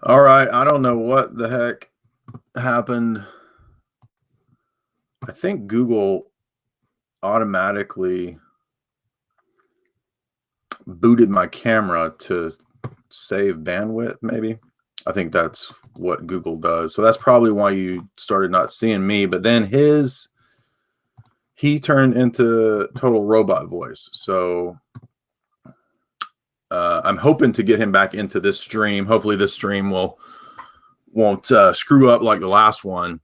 All right, I don't know what the heck happened. I think Google automatically booted my camera to save bandwidth, maybe. I think that's what Google does. So that's probably why you started not seeing me. But then he turned into total robot voice. So I'm hoping to get him back into this stream. Hopefully this stream won't screw up like the last one.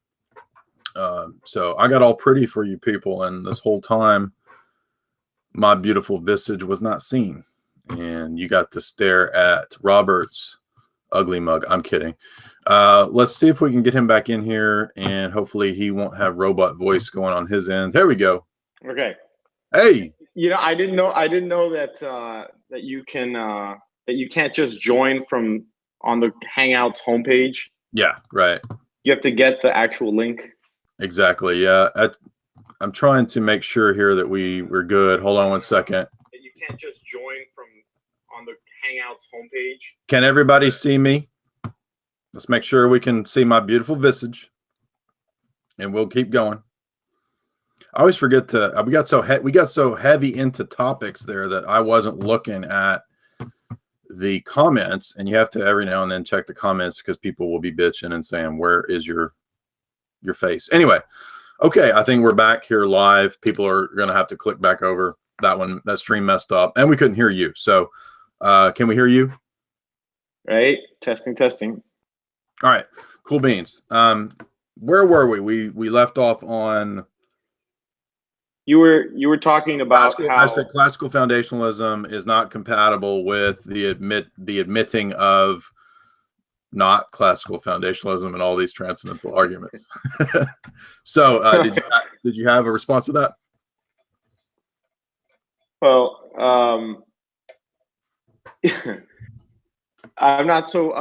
So I got all pretty for you people, and this whole time my beautiful visage was not seen, and you got to stare at Robert's ugly mug. I'm kidding. Let's see if we can get him back in here, and hopefully he won't have robot voice going on his end. There we go. Okay. Hey. I didn't know that that you can't just join from on the Hangouts homepage. Yeah, right. You have to get the actual link. Exactly. Yeah. I'm trying to make sure here that we're good. Hold on one second. You can't just join from on the Hangouts homepage. Can everybody see me? Let's make sure we can see my beautiful visage, and we'll keep going. I always forget to. We got so heavy into topics there that I wasn't looking at the comments, and you have to every now and then check the comments because people will be bitching and saying, "Where is your face?" Anyway, okay, I think we're back here live. People are going to have to click back over. That stream messed up, and we couldn't hear you. So, can we hear you? Right. Testing. All right. Cool beans. Where were we? We left off on. You were talking about how I said classical foundationalism is not compatible with the admitting of not classical foundationalism and all these transcendental arguments. So did you have a response to that? Well, I'm not so,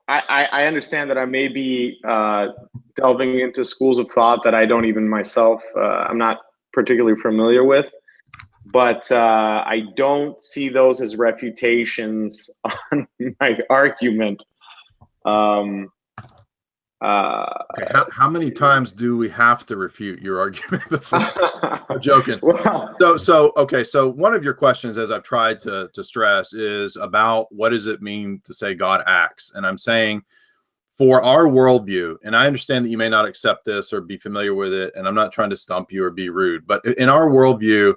I understand that I may be delving into schools of thought that I don't even myself, I'm not particularly familiar with, but I don't see those as refutations on my argument. Okay, how many times do we have to refute your argument before? I'm joking. Well, So one of your questions, as I've tried to stress, is about what does it mean to say God acts? And I'm saying for our worldview, and I understand that you may not accept this or be familiar with it, and I'm not trying to stump you or be rude, but in our worldview,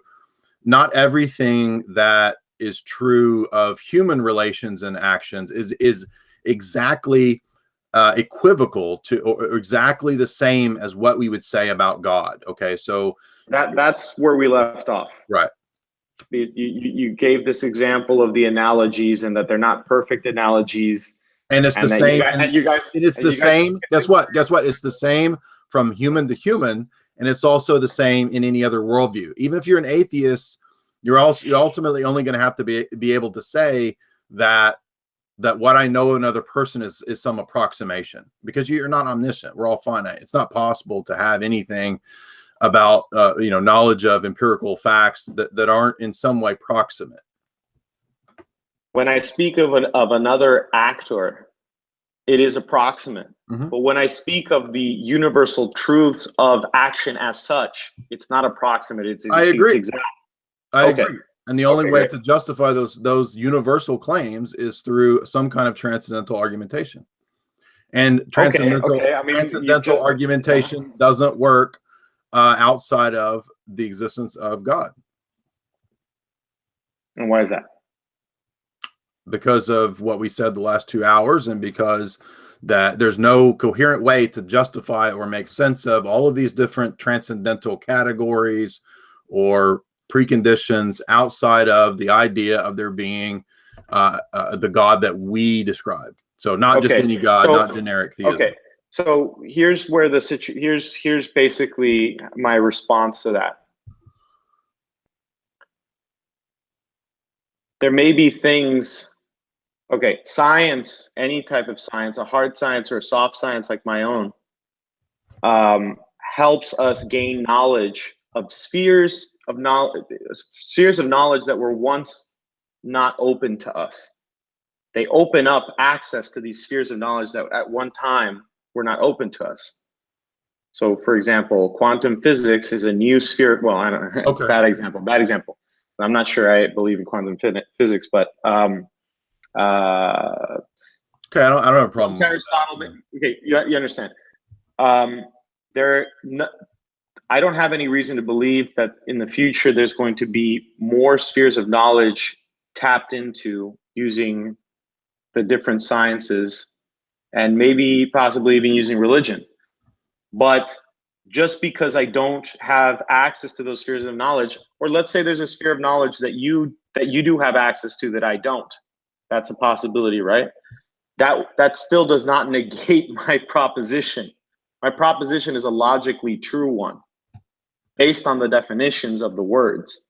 not everything that is true of human relations and actions is exactly equivocal to or exactly the same as what we would say about God. Okay, so that's where we left off. Right. You gave this example of the analogies and that they're not perfect analogies. And it's the same. It's the same. Guess what? It's the same from human to human, and it's also the same in any other worldview. Even if you're an atheist, you're ultimately only going to have to be able to say that what I know of another person is some approximation, because you're not omniscient. We're all finite. It's not possible to have anything about knowledge of empirical facts that aren't in some way proximate. When I speak of another actor, it is approximate. Mm-hmm. But when I speak of the universal truths of action as such, it's not approximate. I agree. It's exact. I agree. And the only way to justify those universal claims is through some kind of transcendental argumentation. And transcendental argumentation doesn't work outside of the existence of God. And why is that? Because of what we said the last 2 hours, and because that there's no coherent way to justify or make sense of all of these different transcendental categories or preconditions outside of the idea of there being the God that we describe. So not just any God, not generic theism. Okay. So here's where here's basically my response to that. There may be things, science, any type of science, a hard science or a soft science like my own, helps us gain knowledge of spheres of knowledge that were once not open to us. they open up access to these spheres of knowledge that at one time were not open to us. So, for example, quantum physics is a new sphere. Well, I don't know. Okay. Bad example. I'm not sure I believe in quantum physics, but Okay, I don't have a problem. Aristotle. Okay, you understand. I don't have any reason to believe that in the future there's going to be more spheres of knowledge tapped into using the different sciences, and maybe possibly even using religion. But just because I don't have access to those spheres of knowledge, or let's say there's a sphere of knowledge that you do have access to that I don't, that's a possibility, right? That still does not negate my proposition. My proposition is a logically true one, based on the definitions of the words.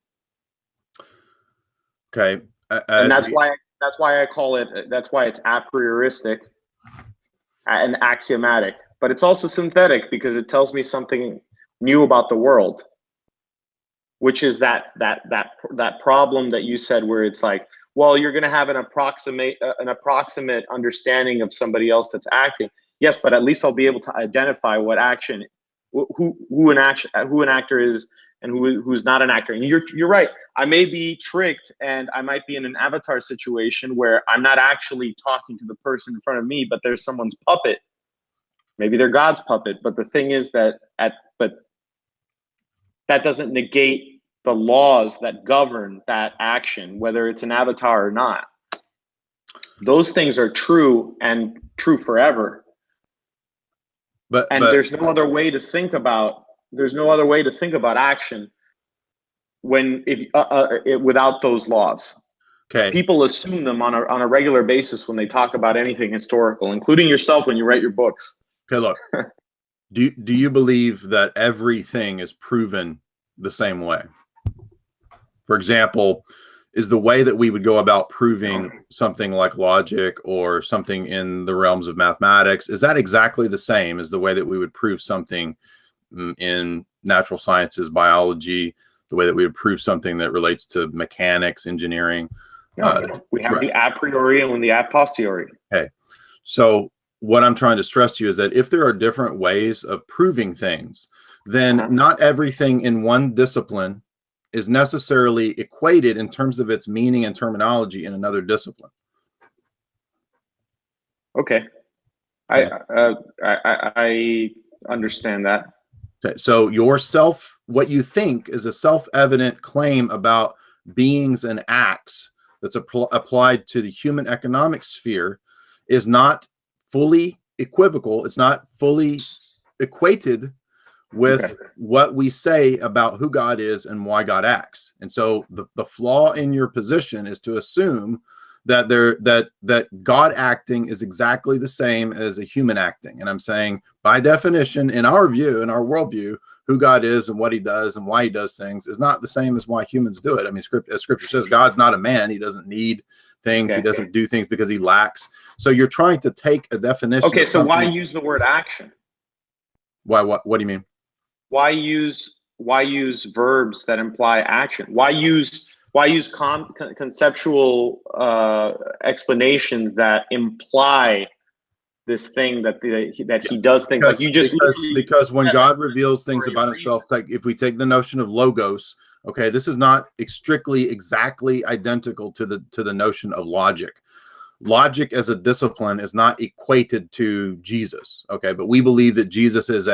Okay, and that's why I call it. That's why it's a prioristic and axiomatic. But it's also synthetic because it tells me something new about the world, which is that problem that you said, where it's like, well, you're going to have an approximate understanding of somebody else that's acting. Yes, but at least I'll be able to identify what action, who an actor is and who's not an actor. And you're right. I may be tricked, and I might be in an avatar situation where I'm not actually talking to the person in front of me, but there's someone's puppet. Maybe they're God's puppet. But the thing is that that doesn't negate the laws that govern that action, whether it's an avatar or not. Those things are true and true forever. But there's no other way to think about action without those laws. Okay. People assume them on a regular basis when they talk about anything historical, including yourself when you write your books. Okay, look. Do you believe that everything is proven the same way? For example, is the way that we would go about proving something like logic or something in the realms of mathematics, is that exactly the same as the way that we would prove something in natural sciences, biology, the way that we would prove something that relates to mechanics, engineering? No, we have the a priori and the a posteriori. Okay. So what I'm trying to stress to you is that if there are different ways of proving things, then not everything in one discipline is necessarily equated in terms of its meaning and terminology in another discipline. Okay. I understand that. Okay. So what you think is a self-evident claim about beings and acts that's applied to the human economic sphere is not fully equivocal. It's not fully equated with what we say about who God is and why God acts. And so the flaw in your position is to assume that that God acting is exactly the same as a human acting. And I'm saying, by definition, in our view, in our worldview, who God is and what he does and why he does things is not the same as why humans do it. I mean, as scripture says, God's not a man. He doesn't need things. He doesn't do things because he lacks. So you're trying to take a definition. Okay, so why use the word action? Why? What do you mean? Why use verbs that imply action? Why use conceptual explanations that imply this thing that he does things like you just because when God reveals things about himself, like if we take the notion of logos, okay, this is not strictly exactly identical to the notion of logic. Logic as a discipline is not equated to Jesus, okay, but we believe that Jesus is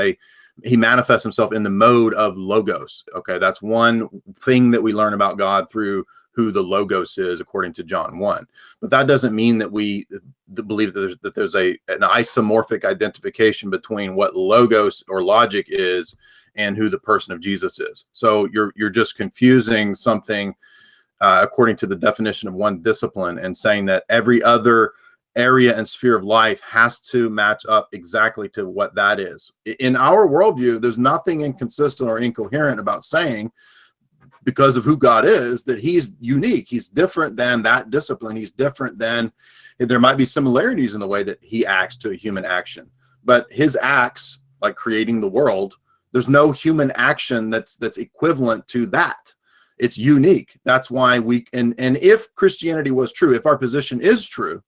he manifests himself in the mode of logos. Okay, that's one thing that we learn about God through who the logos is, according to John 1. But that doesn't mean that we believe that there's an isomorphic identification between what logos or logic is and who the person of Jesus is. So you're just confusing something according to the definition of one discipline and saying that every other area and sphere of life has to match up exactly to what that is. In our worldview, there's nothing inconsistent or incoherent about saying, because of who God is, that he's unique. He's different than that discipline. He's different than, there might be similarities in the way that he acts to a human action, but his acts, like creating the world, there's no human action that's equivalent to that. It's unique. That's why and if Christianity was true, if our position is true,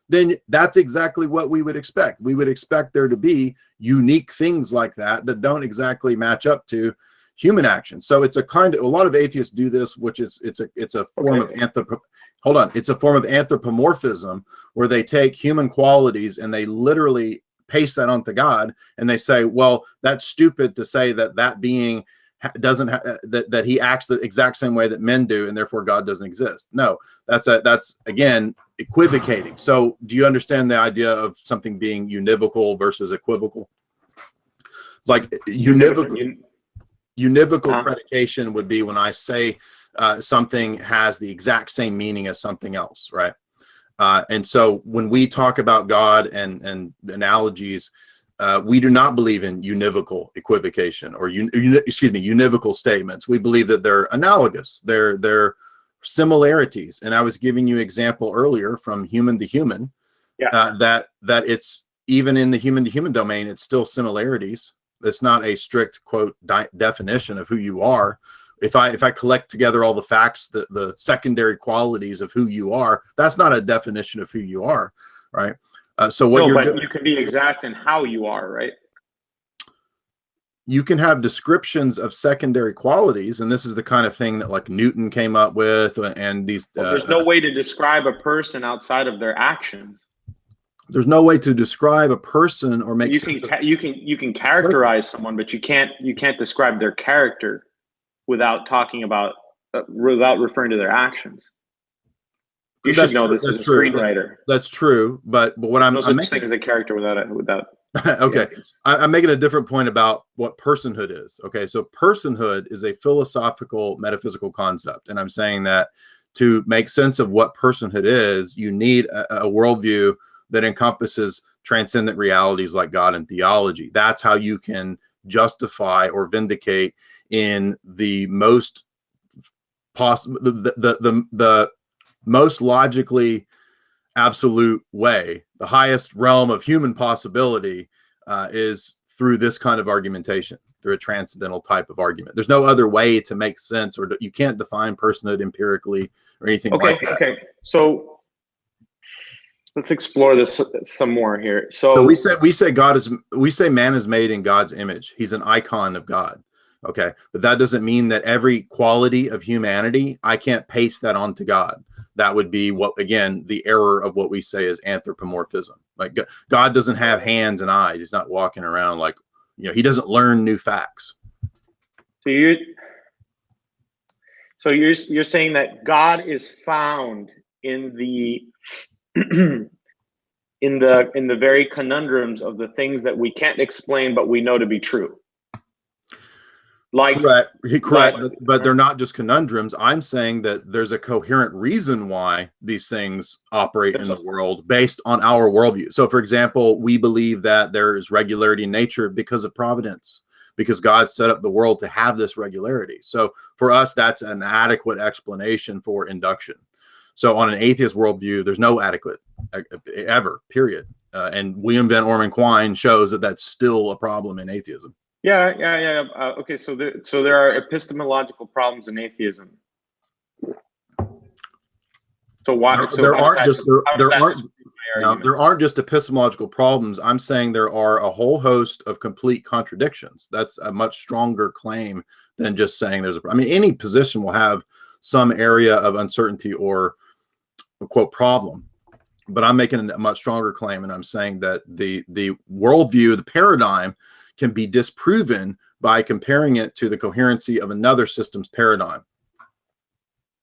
then that's exactly what we would expect. We would expect there to be unique things like that don't exactly match up to human action. So it's a lot of atheists do this, which is it's a form of it's a form of anthropomorphism, where they take human qualities and they literally paste that onto God, and they say, well, that's stupid to say that being doesn't that he acts the exact same way that men do, and therefore God doesn't exist. No, that's again equivocating. So do you understand the idea of something being univocal versus equivocal? Like univocal predication would be when I say something has the exact same meaning as something else, right? And so when we talk about God and analogies, we do not believe in univocal equivocation or univocal statements. We believe that they're analogous. They're similarities. And I was giving you an example earlier from human to human, that it's even in the human to human domain, it's still similarities. It's not a strict quote definition of who you are. If I collect together all the facts, the secondary qualities of who you are, that's not a definition of who you are, right? So what you can be exact in how you are, right? You can have descriptions of secondary qualities, and this is the kind of thing that like Newton came up with, and these. There's no way to describe a person outside of their actions. There's no way to describe a person or make you can characterize someone, but you can't describe their character without talking about without referring to their actions. You should know this as a screenwriter. That's true, but what I'm making as a character without. Okay, I'm making a different point about what personhood is. Okay, so personhood is a philosophical, metaphysical concept, and I'm saying that to make sense of what personhood is, you need a worldview that encompasses transcendent realities like God and theology. That's how you can justify or vindicate in the most possible, the most logically absolute way. The highest realm of human possibility is through this kind of argumentation, through a transcendental type of argument. There's no other way to make sense, or you can't define personhood empirically or anything like that. Okay, so let's explore this some more here. So we say man is made in God's image. He's an icon of God. Okay, but that doesn't mean that every quality of humanity, I can't paste that onto God. That would be the error of what we say is anthropomorphism. Like God doesn't have hands and eyes. He's not walking around like, he doesn't learn new facts. So you're saying that God is found in the in the very conundrums of the things that we can't explain but we know to be true. Correct. But they're not just conundrums. I'm saying that there's a coherent reason why these things operate in the world based on our worldview. So, for example, we believe that there is regularity in nature because of providence, because God set up the world to have this regularity. So, for us, that's an adequate explanation for induction. So, on an atheist worldview, there's no adequate ever, period. And William Van Orman Quine shows that that's still a problem in atheism. Yeah. Okay, so there are epistemological problems in atheism. So why? There aren't just epistemological problems. I'm saying there are a whole host of complete contradictions. That's a much stronger claim than just saying there's a. I mean, any position will have some area of uncertainty or a quote problem. But I'm making a much stronger claim, and I'm saying that the worldview, the paradigm, can be disproven by comparing it to the coherency of another system's paradigm,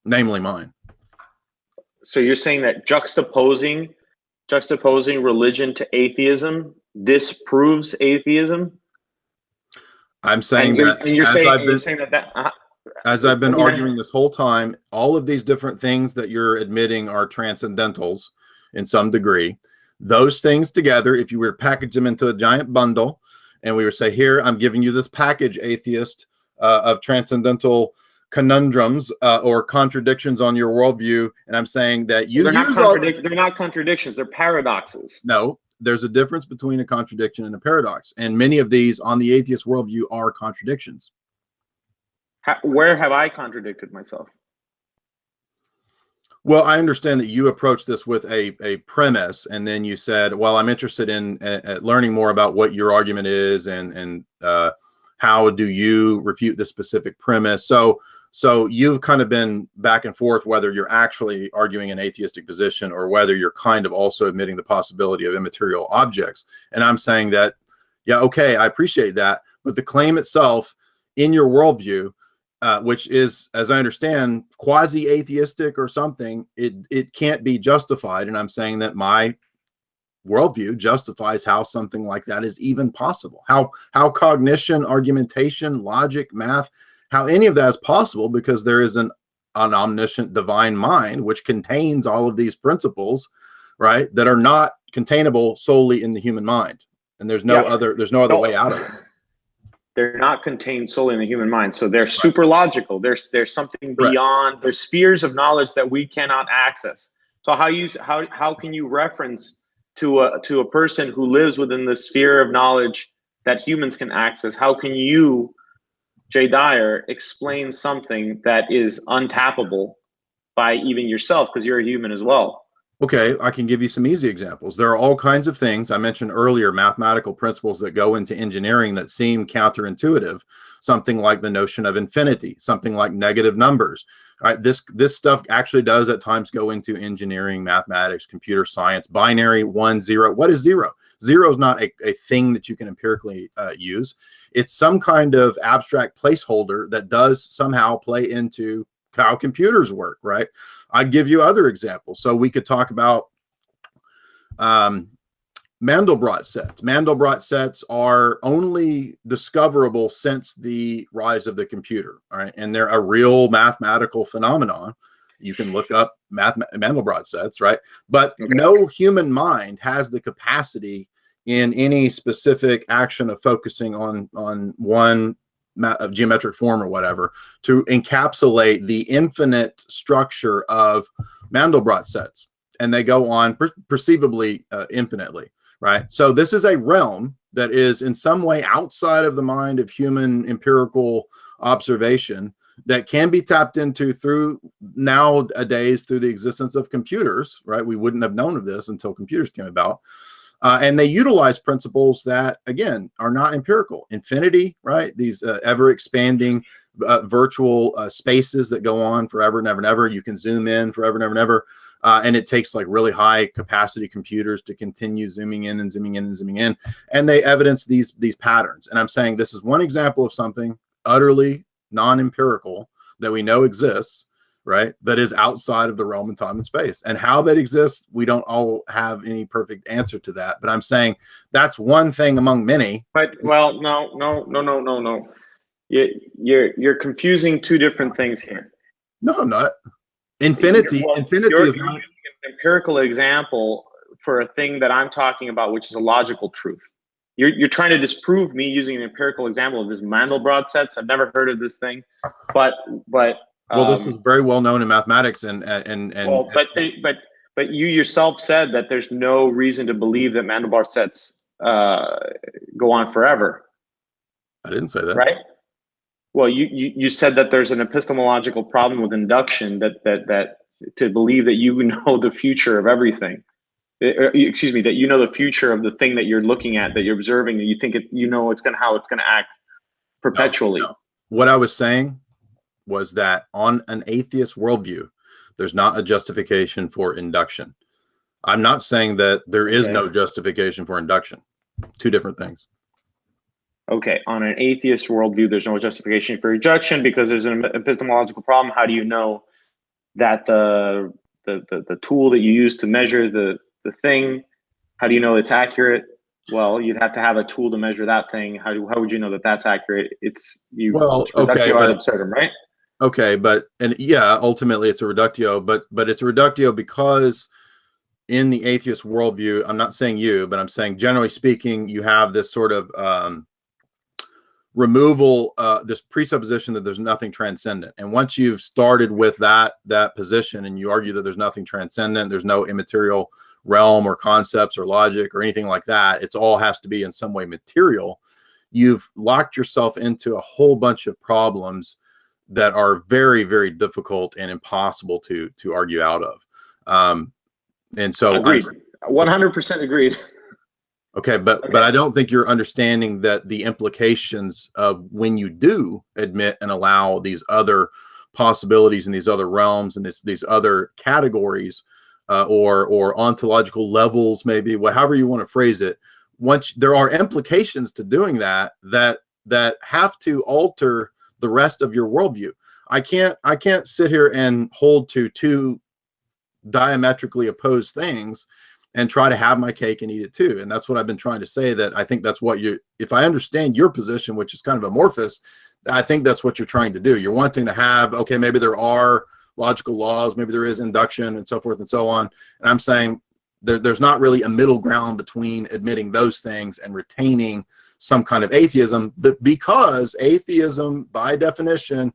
namely mine. So you're saying that juxtaposing religion to atheism disproves atheism? I'm saying as I've been arguing this whole time, all of these different things that you're admitting are transcendentals in some degree, those things together, if you were to package them into a giant bundle, and we would say, here, I'm giving you this package, atheist, of transcendental conundrums or contradictions on your worldview. And I'm saying that they're not contradictions, they're paradoxes. No, there's a difference between a contradiction and a paradox. And many of these on the atheist worldview are contradictions. Where have I contradicted myself? Well, I understand that you approached this with a premise, and then you said, "Well, I'm interested in learning more about what your argument is, and how do you refute the specific premise." So you've kind of been back and forth whether you're actually arguing an atheistic position or whether you're kind of also admitting the possibility of immaterial objects. And I'm saying that, yeah, okay, I appreciate that, but the claim itself in your worldview, which is, as I understand, quasi-atheistic or something, it can't be justified. And I'm saying that my worldview justifies how something like that is even possible. How cognition, argumentation, logic, math, how any of that is possible, because there is an omniscient divine mind which contains all of these principles, right, that are not containable solely in the human mind. And there's no other way out of it. They're not contained solely in the human mind. So they're super logical. There's something beyond. There's spheres of knowledge that we cannot access. So how can you reference to a person who lives within the sphere of knowledge that humans can access? How can you, Jay Dyer, explain something that is untappable by even yourself, because you're a human as well? Okay, I can give you some easy examples. There are all kinds of things. I mentioned earlier mathematical principles that go into engineering that seem counterintuitive. Something like the notion of infinity, something like negative numbers. All right, this stuff actually does at times go into engineering, mathematics, computer science. Binary 1, 0. What is 0? 0 is not a thing that you can empirically use. It's some kind of abstract placeholder that does somehow play into how computers work, right? I'd give you other examples. So we could talk about Mandelbrot sets. Mandelbrot sets are only discoverable since the rise of the computer, all right? And they're a real mathematical phenomenon. You can look up Mandelbrot sets, right? But no human mind has the capacity in any specific action of focusing on one geometric form or whatever to encapsulate the infinite structure of Mandelbrot sets, and they go on perceivably infinitely, right? So this is a realm that is in some way outside of the mind of human empirical observation that can be tapped into through nowadays through the existence of computers, right? We wouldn't have known of this until computers came about. And they utilize principles that, again, are not empirical. Infinity, right? These ever-expanding virtual spaces that go on forever and ever and ever. You can zoom in forever and ever and ever. And it takes like really high capacity computers to continue zooming in and zooming in and zooming in. And they evidence these patterns. And I'm saying this is one example of something utterly non-empirical that we know exists, right? That is outside of the realm of time and space. And how that exists, we don't all have any perfect answer to that. But I'm saying that's one thing among many. But well, no. You're confusing two different things here. No, I'm not. Infinity is not using an empirical example for a thing that I'm talking about, which is a logical truth. You're trying to disprove me using an empirical example of this Mandelbrot sets. I've never heard of this thing, but well, this is very well known in mathematics but you yourself said that there's no reason to believe that Mandelbrot sets go on forever. I didn't say that. Right? Well, you said that there's an epistemological problem with induction that to believe that you know the future of everything. Excuse me, that you know the future of the thing that you're looking at, that you're observing, and you think how it's going to act perpetually. No. What I was saying was that on an atheist worldview, there's not a justification for induction. I'm not saying that there is no justification for induction. Two different things. Okay, on an atheist worldview, there's no justification for induction because there's an epistemological problem. How do you know that the tool that you use to measure the thing, how do you know it's accurate? Well, you'd have to have a tool to measure that thing. How would you know that that's accurate? It's reductio ad absurdum, right? Okay, ultimately it's a reductio, but it's a reductio because in the atheist worldview, I'm not saying you, but I'm saying generally speaking, you have this sort of removal, this presupposition that there's nothing transcendent. And once you've started with that position and you argue that there's nothing transcendent, there's no immaterial realm or concepts or logic or anything like that, it's all has to be in some way material, you've locked yourself into a whole bunch of problems that are very, very difficult and impossible to argue out of. And so Agreed. 100% agreed. okay, but I don't think you're understanding that the implications of when you do admit and allow these other possibilities and these other realms and these other categories or ontological levels, maybe however you want to phrase it. Once there are implications to doing that have to alter the rest of your worldview. I can't sit here and hold to two diametrically opposed things and try to have my cake and eat it too. And that's what I've been trying to say, that I think that's what if I understand your position, which is kind of amorphous, I think that's what you're trying to do. You're wanting to have, okay, maybe there are logical laws, maybe there is induction and so forth and so on. And I'm saying there's not really a middle ground between admitting those things and retaining some kind of atheism, but because atheism by definition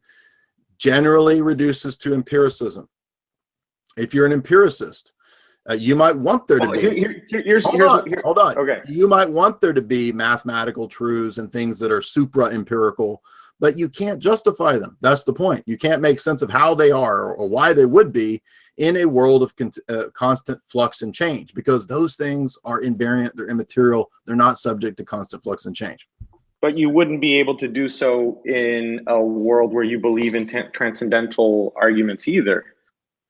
generally reduces to empiricism. If you're an empiricist, you might want there to be. Hold on. Okay. You might want there to be mathematical truths and things that are supra-empirical, but you can't justify them. That's the point. You can't make sense of how they are or why they would be in a world of constant flux and change, because those things are invariant, they're immaterial, they're not subject to constant flux and change. But you wouldn't be able to do so in a world where you believe in transcendental arguments either.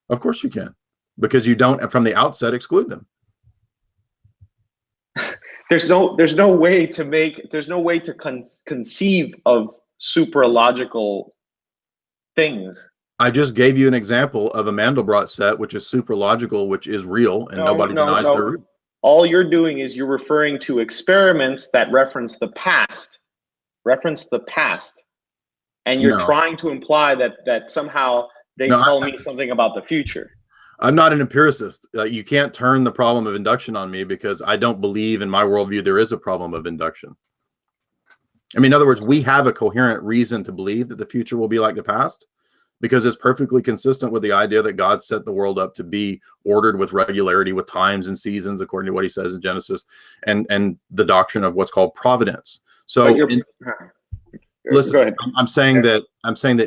Of course you can, because you don't from the outset exclude them. There's no way to conceive of supralogical things. I just gave you an example of a Mandelbrot set, which is supralogical, which is real, and nobody denies they're real. All you're doing is you're referring to experiments that reference the past, and you're trying to imply that somehow they tell me something about the future. I'm not an empiricist. You can't turn the problem of induction on me, because I don't believe in my worldview there is a problem of induction. I mean, in other words, we have a coherent reason to believe that the future will be like the past, because it's perfectly consistent with the idea that God set the world up to be ordered with regularity, with times and seasons, according to what he says in Genesis, and the doctrine of what's called providence. So listen, go ahead. I'm saying that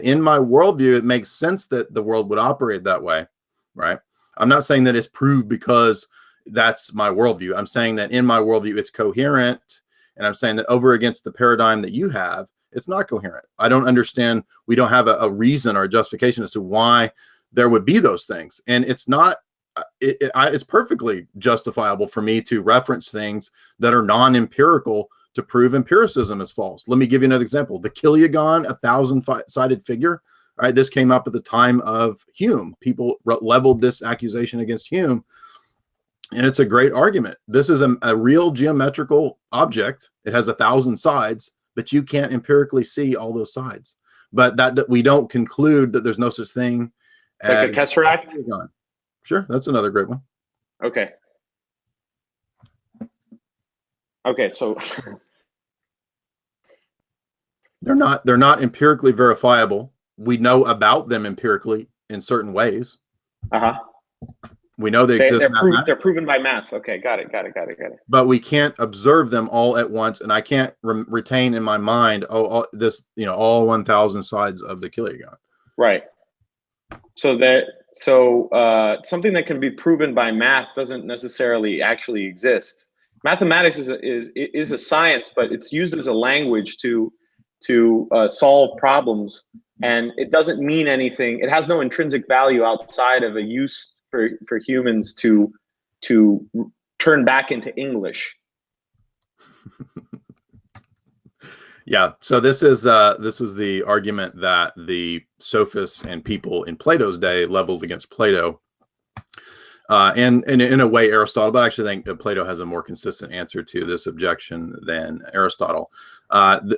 in my worldview, it makes sense that the world would operate that way, right? I'm not saying that it's proved because that's my worldview. I'm saying that in my worldview, it's coherent. And I'm saying that over against the paradigm that you have, it's not coherent. I don't understand. We don't have a reason or a justification as to why there would be those things. And it's not, it's perfectly justifiable for me to reference things that are non-empirical to prove empiricism is false. Let me give you another example. The Kiliagon, 1,000-sided figure, right? This came up at the time of Hume. People leveled this accusation against Hume. And it's a great argument. This is a real geometrical object. It has 1,000 sides, but you can't empirically see all those sides. But that we don't conclude that there's no such thing as like a tesseract. Kiliagon. Sure, that's another great one. Okay. Okay, so they're not empirically verifiable. We know about them empirically in certain ways. We know they exist. They're proven by math. Okay, got it. But we can't observe them all at once, and I can't retain in my mind all 1,000 sides of the Kiliagon. Right. So something that can be proven by math doesn't necessarily actually exist. Mathematics is a science, but it's used as a language to solve problems, and it doesn't mean anything. It has no intrinsic value outside of a use for humans to turn back into English. Yeah. So this is the argument that the sophists and people in Plato's day leveled against Plato. And in a way, Aristotle, but I actually think Plato has a more consistent answer to this objection than Aristotle.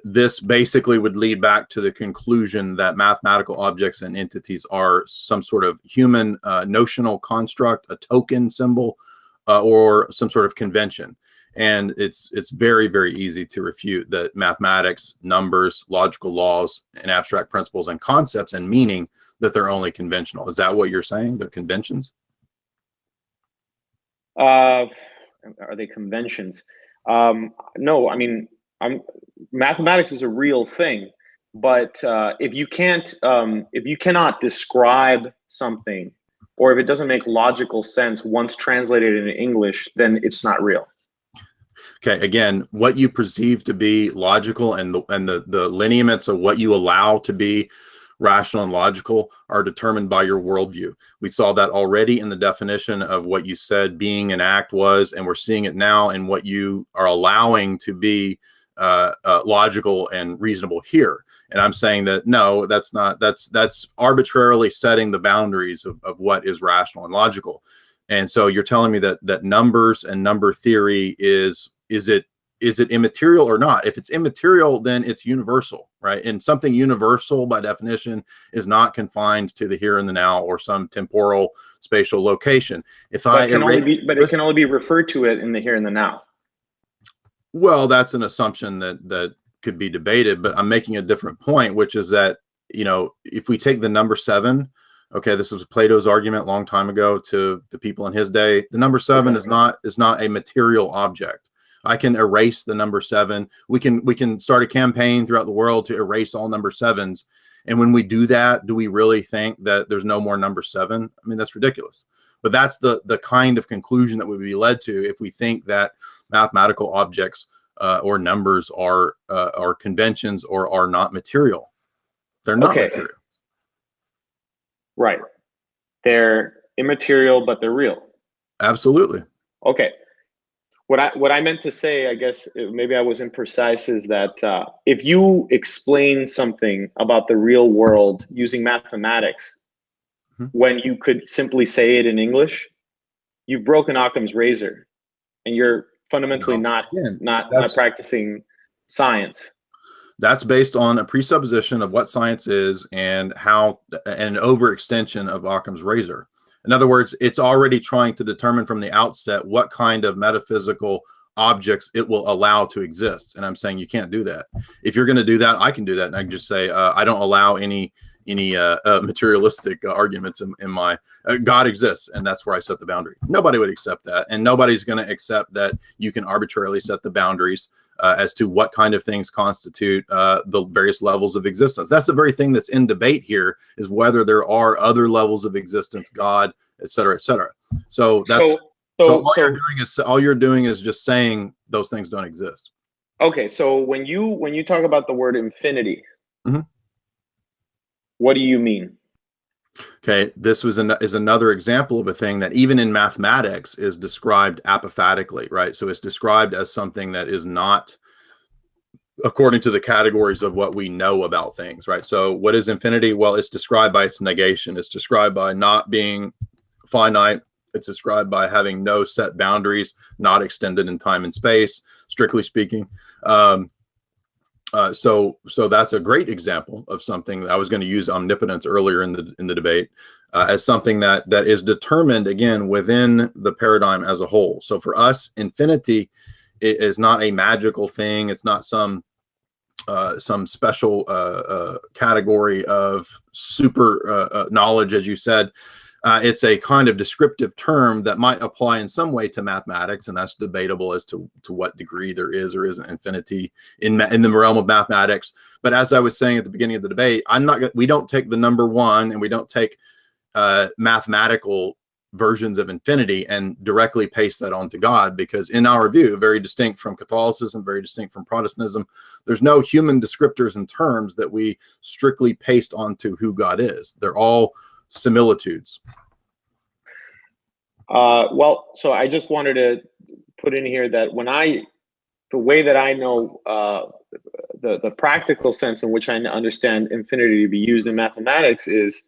This basically would lead back to the conclusion that mathematical objects and entities are some sort of human notional construct, a token symbol, or some sort of convention. And it's very, very easy to refute that mathematics, numbers, logical laws, and abstract principles and concepts and meaning, that they're only conventional. Is that what you're saying? They're conventions? Are they conventions? No, I mean, mathematics is a real thing. But if you cannot describe something, or if it doesn't make logical sense once translated in English, then it's not real. Okay, again, what you perceive to be logical and the lineaments of what you allow to be rational and logical are determined by your worldview. We saw that already in the definition of what you said being an act was, and we're seeing it now in what you are allowing to be logical and reasonable here. And I'm saying that no, that's not, that's arbitrarily setting the boundaries of what is rational and logical. And so you're telling me that numbers and number theory is it immaterial or not? If it's immaterial, then it's universal, right? And something universal by definition is not confined to the here and the now or some temporal spatial location. It can only be referred to it in the here and the now. Well, that's an assumption that could be debated, but I'm making a different point, which is that, if we take the number 7, okay, this was Plato's argument a long time ago to the people in his day. The number 7 is not a material object. I can erase the number 7. We can start a campaign throughout the world to erase all number 7s. And when we do that, do we really think that there's no more number 7? I mean, that's ridiculous. But that's the kind of conclusion that would be led to if we think that mathematical objects or numbers are conventions or are not material. They're not material. Right. They're immaterial, but they're real. Absolutely. Okay. What I meant to say, I guess maybe I wasn't precise, is that if you explain something about the real world using mathematics, when you could simply say it in English, you've broken Occam's razor, and you're fundamentally not practicing science. That's based on a presupposition of what science is and how an overextension of Occam's razor. In other words, it's already trying to determine from the outset what kind of metaphysical objects it will allow to exist. And I'm saying you can't do that. If you're going to do that, I can do that. And I can just say, I don't allow any materialistic arguments in my God exists. And that's where I set the boundary. Nobody would accept that. And nobody's going to accept that you can arbitrarily set the boundaries as to what kind of things constitute the various levels of existence. That's the very thing that's in debate here, is whether there are other levels of existence, God, et cetera, et cetera. So that's all you're doing is just saying those things don't exist. Okay, so when you talk about the word infinity, what do you mean? Okay, this is another example of a thing that even in mathematics is described apophatically, right? So it's described as something that is not according to the categories of what we know about things, right? So what is infinity? Well, it's described by its negation. It's described by not being finite. It's described by having no set boundaries, not extended in time and space, strictly speaking. So that's a great example of something that I was going to use omnipotence earlier in the debate as something that is determined again within the paradigm as a whole. So for us, infinity is not a magical thing. It's not some special category of super knowledge, as you said. It's a kind of descriptive term that might apply in some way to mathematics, and that's debatable as to what degree there is or isn't infinity in the realm of mathematics. But as I was saying at the beginning of the debate, we don't take the number 1 and we don't take mathematical versions of infinity and directly paste that onto God, because in our view, very distinct from Catholicism, very distinct from Protestantism, there's no human descriptors and terms that we strictly paste onto who God is. They're all similitudes. Well, so I just wanted to put in here that the way that I know the practical sense in which I understand infinity to be used in mathematics is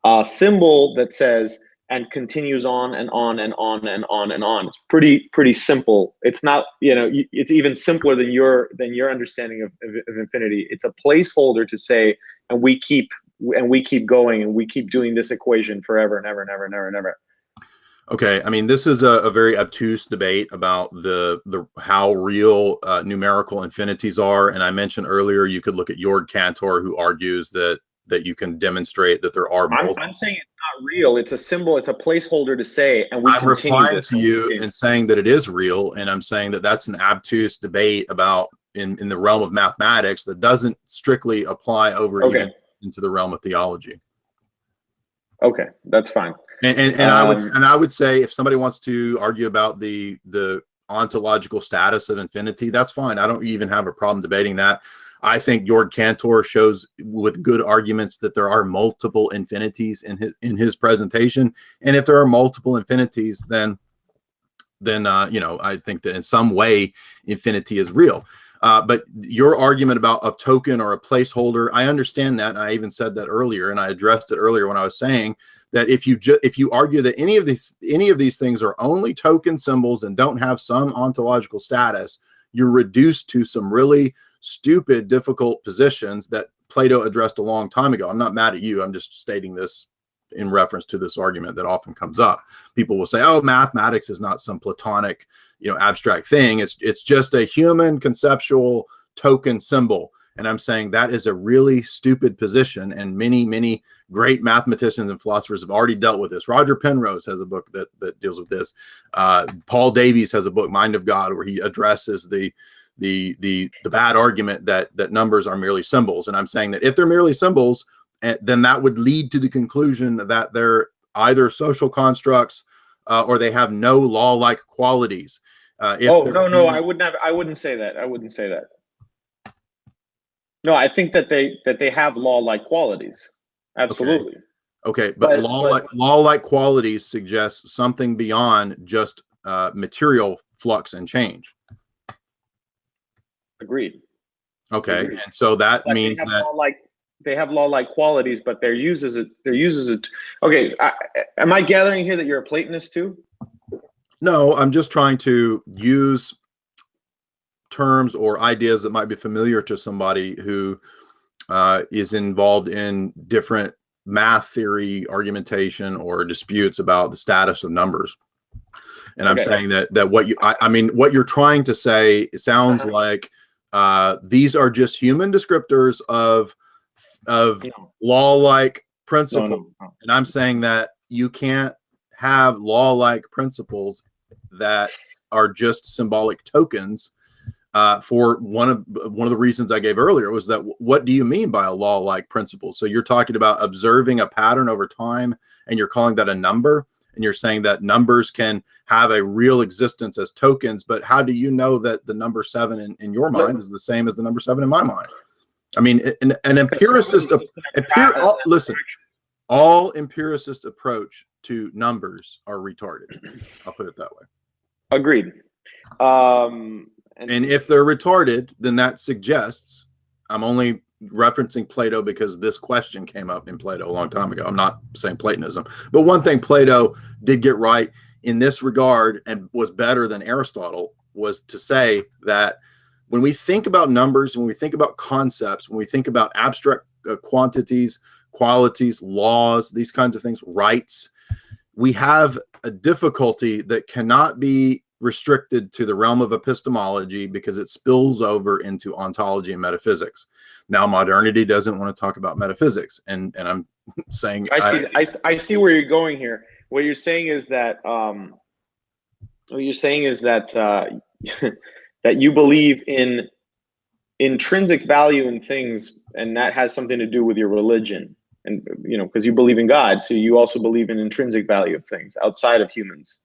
a symbol that says and continues on and on and on and on and on. It's pretty simple. It's not, it's even simpler than your understanding of infinity. It's a placeholder to say, and we keep going, and we keep doing this equation forever and ever and ever and ever and ever. Okay, I mean, this is a very obtuse debate about the how real numerical infinities are, and I mentioned earlier you could look at Jörg Cantor, who argues that you can demonstrate that there are. I'm saying it's not real. It's a symbol. It's a placeholder to say, and I'm replying to you and saying that it is real, and I'm saying that that's an obtuse debate about in the realm of mathematics that doesn't strictly apply over even into the realm of theology. Okay, that's fine. And I would say if somebody wants to argue about the ontological status of infinity, that's fine. I don't even have a problem debating that. I think Jörg Cantor shows with good arguments that there are multiple infinities in his presentation, and if there are multiple infinities, then I think that in some way infinity is real. But your argument about a token or a placeholder, I understand that. And I even said that earlier, and I addressed it earlier when I was saying that if you argue that any of these things are only token symbols and don't have some ontological status, you're reduced to some really stupid, difficult positions that Plato addressed a long time ago. I'm not mad at you. I'm just stating this in reference to this argument that often comes up. People will say, oh, mathematics is not some platonic, abstract thing. It's just a human conceptual token symbol. And I'm saying that is a really stupid position. And many, many great mathematicians and philosophers have already dealt with this. Roger Penrose has a book that deals with this. Paul Davies has a book, Mind of God, where he addresses the bad argument that numbers are merely symbols. And I'm saying that if they're merely symbols, then that would lead to the conclusion that they're either social constructs or they have no law-like qualities. No, I wouldn't say that. I wouldn't say that. No, I think that they have law-like qualities. Absolutely. Okay, but law-like qualities suggest something beyond just material flux and change. Agreed. Okay, Agreed. And so that means that they have law-like qualities, but their use is it. Okay, am I gathering here that you're a Platonist too? No, I'm just trying to use terms or ideas that might be familiar to somebody who is involved in different math theory argumentation or disputes about the status of numbers. And I'm saying that what you're trying to say, it sounds like these are just human descriptors of law-like principles. No. And I'm saying that you can't have law-like principles that are just symbolic tokens. For one of the reasons I gave earlier was that what do you mean by a law-like principle? So you're talking about observing a pattern over time, and you're calling that a number, and you're saying that numbers can have a real existence as tokens. But how do you know that the number 7 in your mind is the same as the number 7 in my mind? I mean, an empiricist, listen, all empiricist approach to numbers are retarded. I'll put it that way. Agreed. And if they're retarded, then that suggests, I'm only referencing Plato because this question came up in Plato a long time ago. I'm not saying Platonism, but one thing Plato did get right in this regard and was better than Aristotle was to say that when we think about numbers, when we think about concepts, when we think about abstract quantities, qualities, laws, these kinds of things, rights, we have a difficulty that cannot be restricted to the realm of epistemology because it spills over into ontology and metaphysics. Now, modernity doesn't want to talk about metaphysics, and I'm saying I see where you're going here. What you're saying is that that you believe in intrinsic value in things, and that has something to do with your religion, and because you believe in God, so you also believe in intrinsic value of things outside of humans.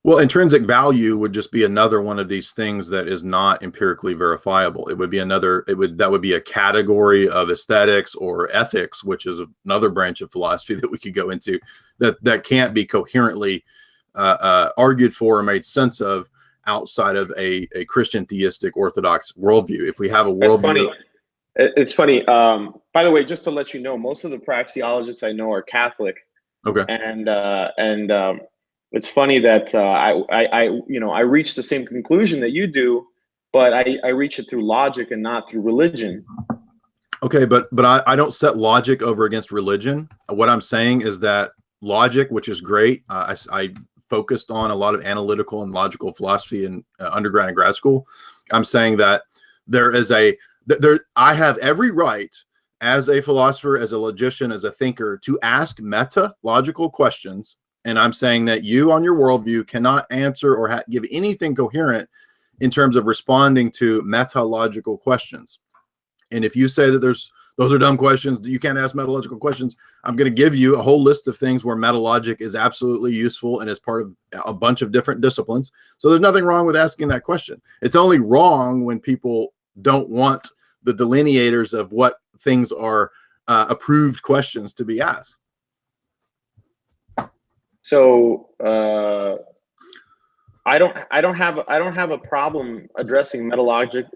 Well, intrinsic value would just be another one of these things that is not empirically verifiable. It would be that would be a category of aesthetics or ethics, which is another branch of philosophy that we could go into that can't be coherently argued for or made sense of outside of a Christian theistic Orthodox worldview. If we have a worldview. It's funny. By the way, just to let you know, most of the praxeologists I know are Catholic. Okay. And it's funny that I reach the same conclusion that you do, but I reach it through logic and not through religion. Okay, but I don't set logic over against religion. What I'm saying is that logic, which is great, I focused on a lot of analytical and logical philosophy in undergrad and grad school. I'm saying that I have every right as a philosopher, as a logician, as a thinker to ask meta-logical questions. And I'm saying that you on your worldview cannot answer or give anything coherent in terms of responding to metalogical questions. And if you say that those are dumb questions, you can't ask metalogical questions, I'm going to give you a whole list of things where metalogic is absolutely useful and is part of a bunch of different disciplines. So there's nothing wrong with asking that question. It's only wrong when people don't want the delineators of what things are approved questions to be asked. So I don't have a problem addressing metalogical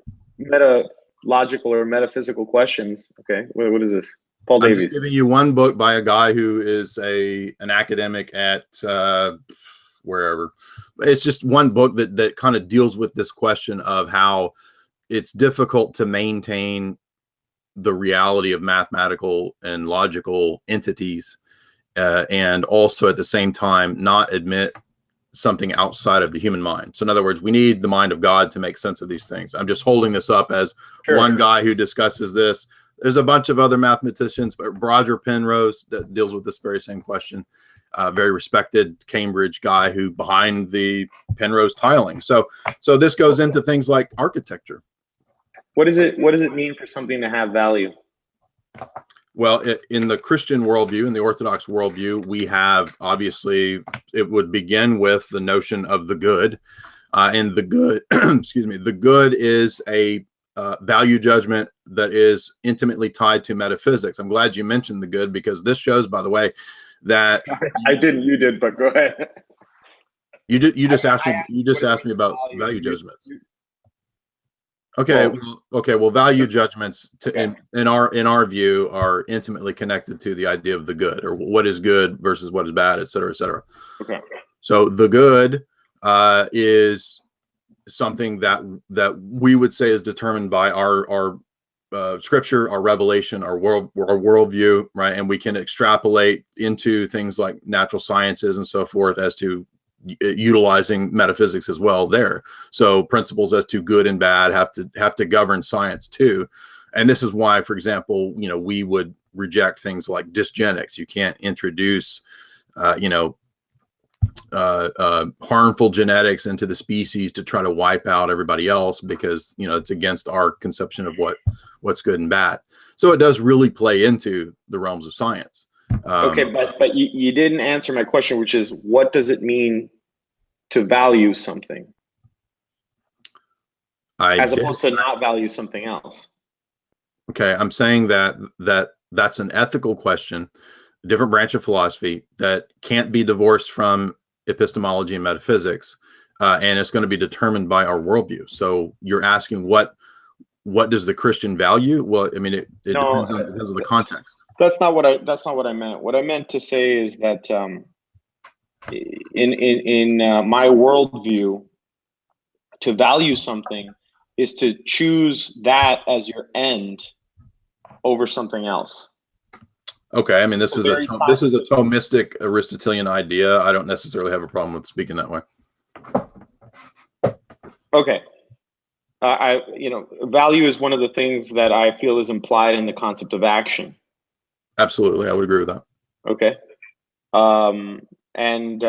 or metaphysical questions. Okay, what is this? Paul Davies. I'm just giving you one book by a guy who is an academic at wherever. It's just one book that kind of deals with this question of how it's difficult to maintain the reality of mathematical and logical entities, and also at the same time not admit something outside of the human mind. So in other words, we need the mind of God to make sense of these things. I'm just holding this up as one guy who discusses this. There's a bunch of other mathematicians, but Roger Penrose that deals with this very same question. Very respected Cambridge guy who behind the Penrose tiling. So this goes into things like architecture. What does it mean for something to have value? Well, in the Christian worldview, in the Orthodox worldview, we have, obviously, it would begin with the notion of the good. And the good, excuse me, the good is a value judgment that is intimately tied to metaphysics. I'm glad you mentioned the good, because this shows, by the way, that I didn't, you did, but go ahead. You just asked me about value judgments. Okay, well, value judgments in our view are intimately connected to the idea of the good, or what is good versus what is bad, et cetera, et cetera. Okay. So the good is something that we would say is determined by our scripture, our revelation, our worldview, right? And we can extrapolate into things like natural sciences and so forth as to utilizing metaphysics as well there. So principles as to good and bad have to govern science too. And this is why, for example, we would reject things like dysgenics. You can't introduce harmful genetics into the species to try to wipe out everybody else, because it's against our conception of what's good and bad. So it does really play into the realms of science. Okay, but you didn't answer my question, which is, what does it mean to value something as opposed to not value something else? Okay, I'm saying that's an ethical question, a different branch of philosophy that can't be divorced from epistemology and metaphysics, and it's going to be determined by our worldview. So you're asking what does the Christian value? Well, I mean, it depends on the context. That's not what I meant. What I meant to say is that in my worldview, to value something is to choose that as your end over something else. Okay, I mean, this is a Thomistic Aristotelian idea. I don't necessarily have a problem with speaking that way. Okay. Value is one of the things that I feel is implied in the concept of action. Absolutely, I would agree with that. Okay. And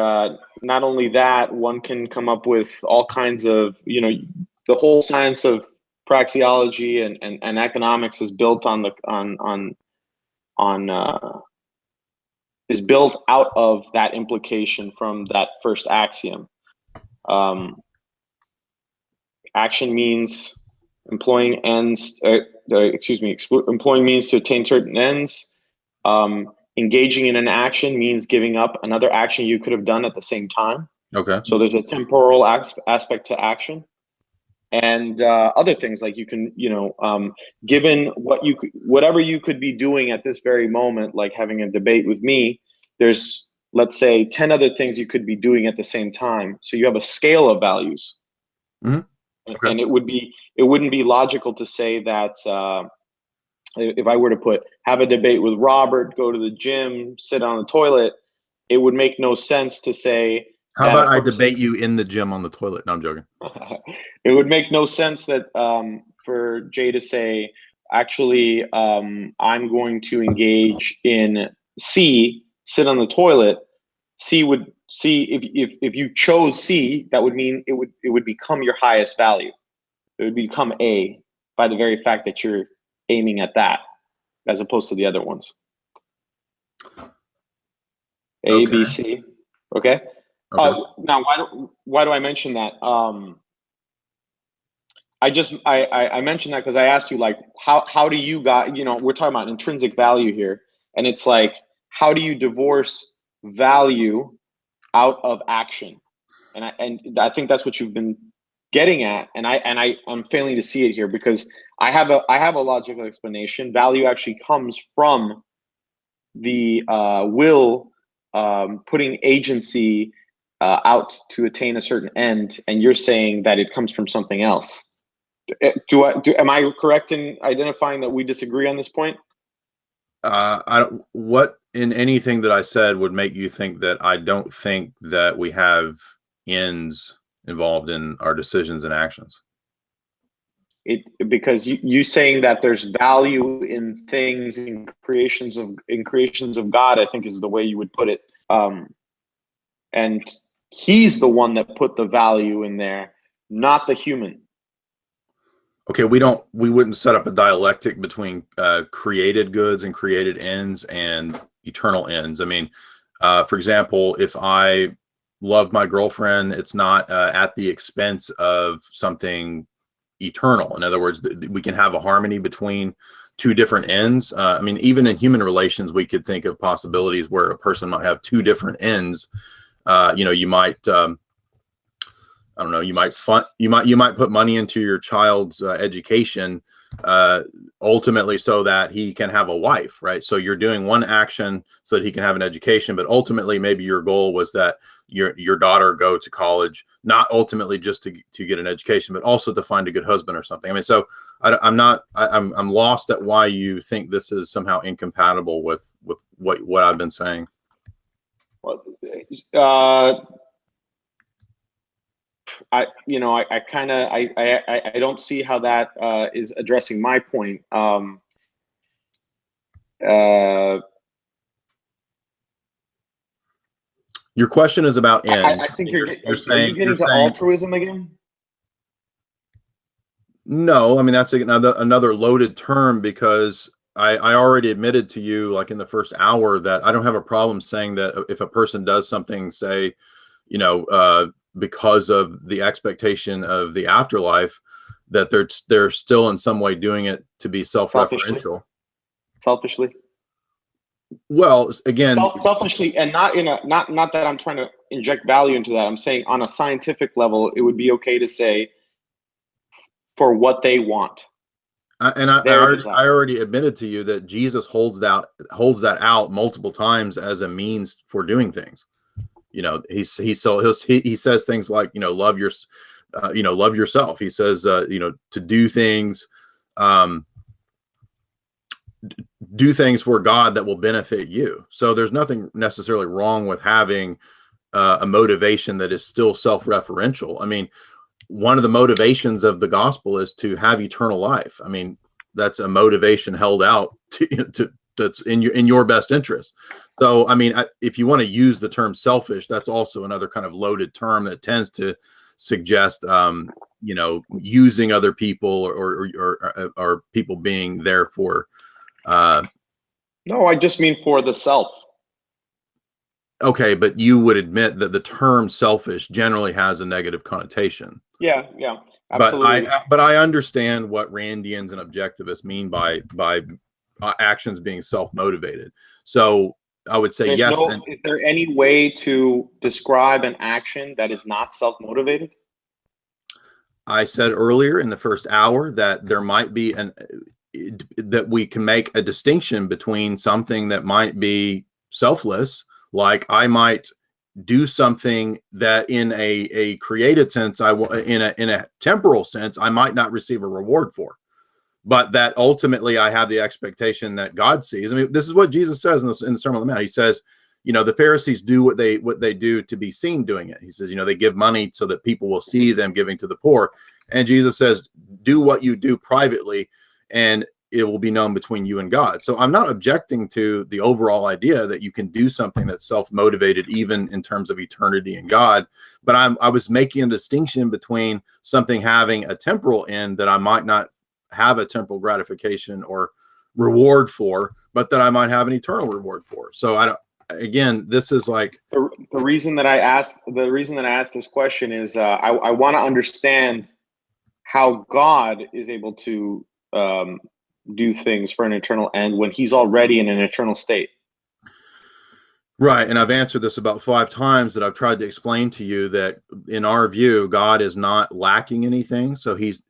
not only that, one can come up with all kinds of, the whole science of praxeology and economics is built is built out of that implication from that first axiom. Action means employing ends. Employing means to attain certain ends. Engaging in an action means giving up another action you could have done at the same time. Okay. So there's a temporal aspect to action, and other things like you can, given whatever you could be doing at this very moment, like having a debate with me, there's, let's say, 10 other things you could be doing at the same time. So you have a scale of values. Mm-hmm. Okay. And it wouldn't be logical to say that if I were to have a debate with Robert, go to the gym, sit on the toilet, it would make no sense to say. How about I debate you in the gym on the toilet? No, I'm joking. It would make no sense that for Jay to say, actually, I'm going to engage in C, sit on the toilet, if you chose C, that would mean it would become your highest value. It would become A by the very fact that you're aiming at that, as opposed to the other ones. A, Okay. B, C. Okay. Okay. Now, why do I mention that? I mentioned that because I asked you, like, how do you guys, we're talking about intrinsic value here, and it's like, how do you divorce value out of action? And I think that's what you've been getting at, and I'm failing to see it here, because I have a logical explanation. Value actually comes from the will, putting agency out to attain a certain end, and you're saying that it comes from something else. Am I correct in identifying that we disagree on this point? What in anything that I said would make you think that I don't think that we have ends involved in our decisions and actions? Because you saying that there's value in things, in creations of God, I think is the way you would put it. And he's the one that put the value in there, not the human. Okay, we wouldn't set up a dialectic between created goods and created ends and eternal ends. I mean, for example, if I love my girlfriend, it's not at the expense of something eternal. In other words, we can have a harmony between two different ends. I mean, even in human relations, we could think of possibilities where a person might have two different ends. You might I don't know, you might put money into your child's education, ultimately so that he can have a wife, right? So you're doing one action so that he can have an education, but ultimately maybe your goal was that your daughter go to college, not ultimately just to get an education, but also to find a good husband or something. I mean, so I'm lost at why you think this is somehow incompatible with what I've been saying. Well, I don't see how that is addressing my point. Your question is about ends. I think you're saying, are you getting to altruism again? No, I mean, that's another loaded term, because I already admitted to you, like in the first hour, that I don't have a problem saying that if a person does something, say, because of the expectation of the afterlife, that they're still in some way doing it to be self-referential. Selfishly. Well, again, selfishly, and not that I'm trying to inject value into that. I'm saying on a scientific level, it would be okay to say for what they want. I already admitted to you that Jesus holds that out multiple times as a means for doing things. He says things like, love yourself. He says, to do things, for God that will benefit you. So there's nothing necessarily wrong with having a motivation that is still self-referential. I mean, one of the motivations of the gospel is to have eternal life. I mean, that's a motivation held out to that's in your best interest. So, I mean, if you want to use the term selfish, that's also another kind of loaded term that tends to suggest, using other people or people being there for. No, I just mean for the self. Okay, but you would admit that the term selfish generally has a negative connotation. Yeah, absolutely. But I understand what Randians and objectivists mean by actions being self-motivated. So I would say yes. Is there any way to describe an action that is not self-motivated? I said earlier in the first hour that there might be that we can make a distinction between something that might be selfless, like I might do something that in a created sense, in a temporal sense, I might not receive a reward for, but that ultimately I have the expectation that God sees. I mean, this is what Jesus says in the Sermon on the Mount. He says, the Pharisees do what they do to be seen doing it. He says, they give money so that people will see them giving to the poor. And Jesus says, do what you do privately. And it will be known between you and God. So I'm not objecting to the overall idea that you can do something that's self-motivated, even in terms of eternity and God. But I was making a distinction between something having a temporal end that I might not have a temporal gratification or reward for, but that I might have an eternal reward for. So I don't, again, this is like the reason that I asked this question is I want to understand how God is able to do things for an eternal end when he's already in an eternal state. Right. And I've answered this about 5 times, that I've tried to explain to you that in our view, God is not lacking anything. So his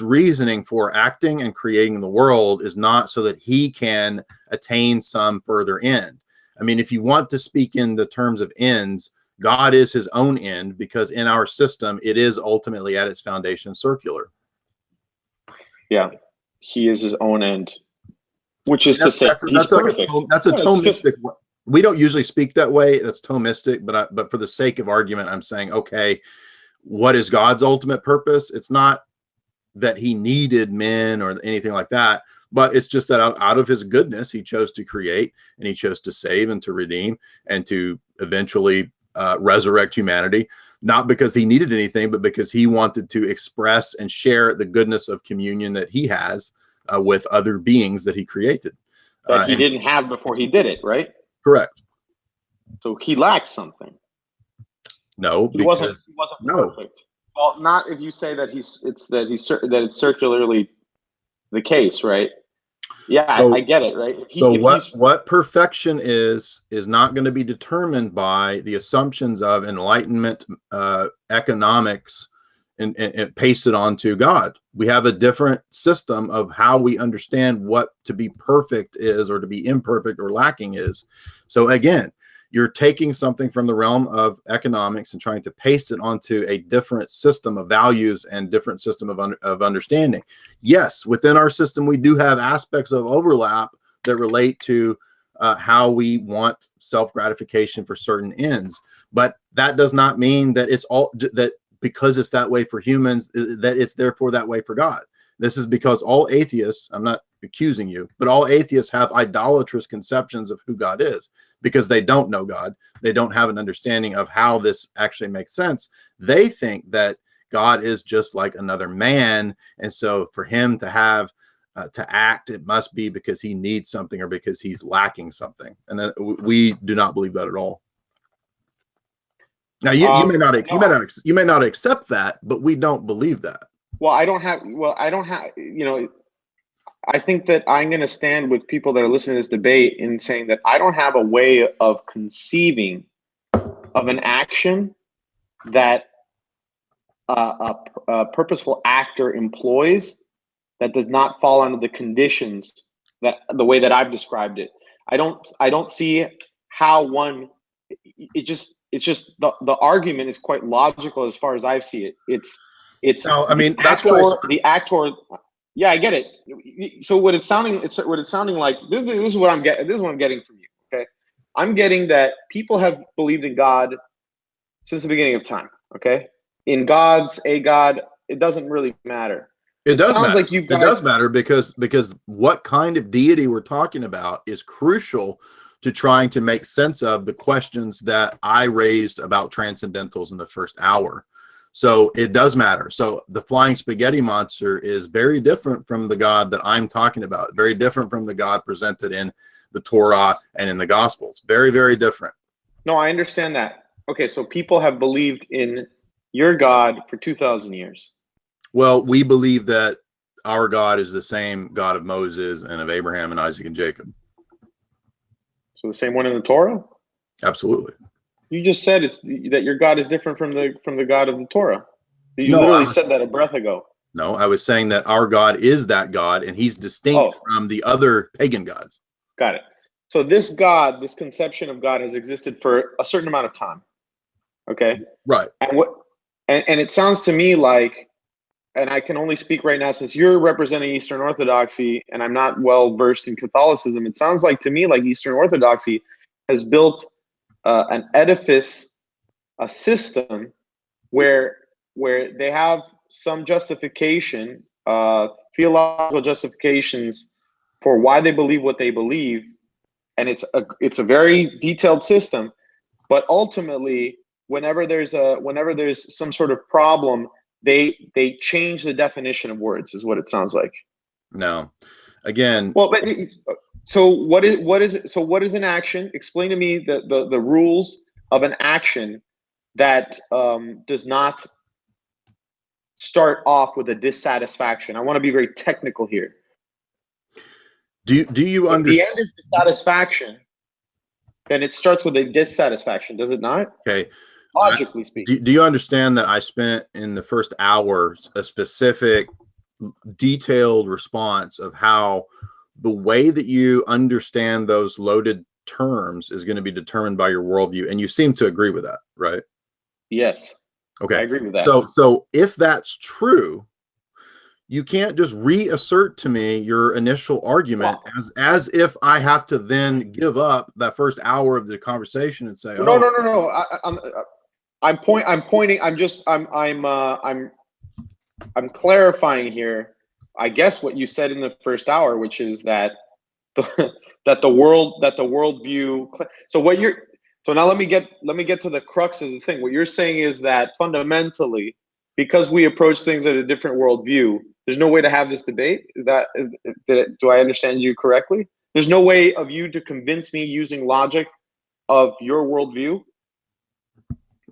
reasoning for acting and creating the world is not so that he can attain some further end. I mean, if you want to speak in the terms of ends, God is his own end, because in our system, it is ultimately at its foundation circular. Yeah, he is his own end, which is to say he's perfect. That's a Thomistic. We don't usually speak that way. That's Thomistic, but for the sake of argument, I'm saying, okay, what is God's ultimate purpose? It's not that he needed men or anything like that, but it's just that out of his goodness, he chose to create, and he chose to save and to redeem and to eventually resurrect humanity, not because he needed anything, but because he wanted to express and share the goodness of communion that he has with other beings that he created. That he didn't have before he did it, right? Correct. So he lacks something. No, he wasn't perfect. Well, not if you say that it's circularly the case, right? Yeah, so, I get it, right? What perfection is not going to be determined by the assumptions of Enlightenment economics and paste it onto God. We have a different system of how we understand what to be perfect is, or to be imperfect or lacking is. So again, you're taking something from the realm of economics and trying to paste it onto a different system of values and different system of understanding. Yes, within our system, we do have aspects of overlap that relate to how we want self-gratification for certain ends. But that does not mean that it's all that because it's that way for humans, that it's therefore that way for God. This is because all atheists, I'm not accusing you, but all atheists have idolatrous conceptions of who God is, because they don't know God. They don't have an understanding of how this actually makes sense. They think that God is just like another man. And so for him to have to act, it must be because he needs something or because he's lacking something. And we do not believe that at all. Now you may not accept that, but we don't believe that. I think that I'm going to stand with people that are listening to this debate in saying that I don't have a way of conceiving of an action that a purposeful actor employs that does not fall under the conditions that the way that I've described it. I don't see how one. It's just the argument is quite logical as far as I see it. It's. No, I mean that's why the actor. Yeah, I get it. So what it's sounding like. This is what I'm getting. This is what I'm getting from you. Okay, I'm getting that people have believed in God since the beginning of time. Okay, in a God, it doesn't really matter. It does matter. Like it does matter because what kind of deity we're talking about is crucial to trying to make sense of the questions that I raised about transcendentals in the first hour. So it does matter. So the flying spaghetti monster is very different from the God that I'm talking about, very different from the God presented in the Torah and in the Gospels. Very, very different. No, I understand that. Okay, so people have believed in your God for 2,000 years. Well, we believe that our God is the same God of Moses and of Abraham and Isaac and Jacob. So the same one in the Torah? Absolutely. You just said that your God is different from the God of the Torah. You literally said that a breath ago. No, I was saying that our God is that God, and he's distinct from the other pagan gods. Got it. So this God, this conception of God, has existed for a certain amount of time. Okay? Right. And it sounds to me like, and I can only speak right now since you're representing Eastern Orthodoxy and I'm not well versed in Catholicism, it sounds like to me like Eastern Orthodoxy has built an edifice, a system where they have some justification theological justifications for why they believe what they believe, and it's a very detailed system. But ultimately, whenever there's some sort of problem, they change the definition of words, is what it sounds like. No, again. Well, but so what is an action? Explain to me the rules of an action that does not start off with a dissatisfaction. I want to be very technical here. Do you understand? The end is dissatisfaction, then it starts with a dissatisfaction, does it not? Okay. Logically speaking. Do you understand that I spent in the first hour a specific detailed response of how the way that you understand those loaded terms is going to be determined by your worldview? And you seem to agree with that, right? Yes. Okay. I agree with that. So if that's true, you can't just reassert to me your initial argument as if I have to then give up that first hour of the conversation and say, no. I'm clarifying here, I guess, what you said in the first hour, which is that the worldview. So now let me get to the crux of the thing. What you're saying is that fundamentally, because we approach things at a different worldview, there's no way to have this debate. Do I understand you correctly? There's no way of you to convince me using logic of your worldview.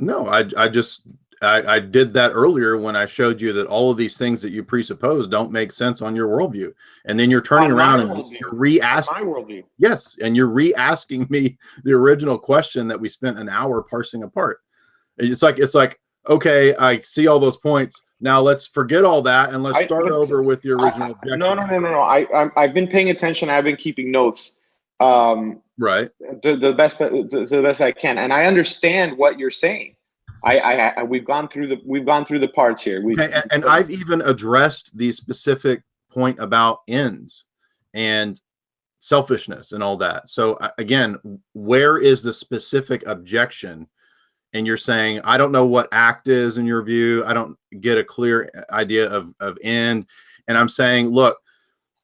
No, I did that earlier when I showed you that all of these things that you presuppose don't make sense on your worldview, and then you're turning around and you're re-asking my worldview. Yes, and you're re-asking me the original question that we spent an hour parsing apart. It's like, okay, I see all those points. Now let's forget all that and let's start over with the original objection. No. I've been paying attention. I've been keeping notes. Right. To the best I can, and I understand what you're saying. We've gone through the parts here. And I've even addressed the specific point about ends and selfishness and all that. So again, where is the specific objection? And you're saying, I don't know what act is in your view. I don't get a clear idea of end. And I'm saying, look,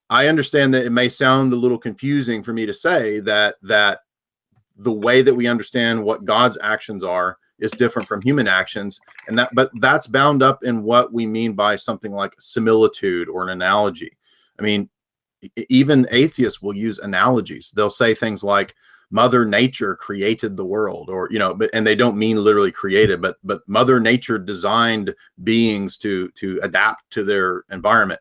I understand that it may sound a little confusing for me to say that the way that we understand what God's actions are is different from human actions, but that's bound up in what we mean by something like similitude or an analogy. I mean, even atheists will use analogies. They'll say things like Mother Nature created the world, or and they don't mean literally created, but Mother Nature designed beings to adapt to their environment.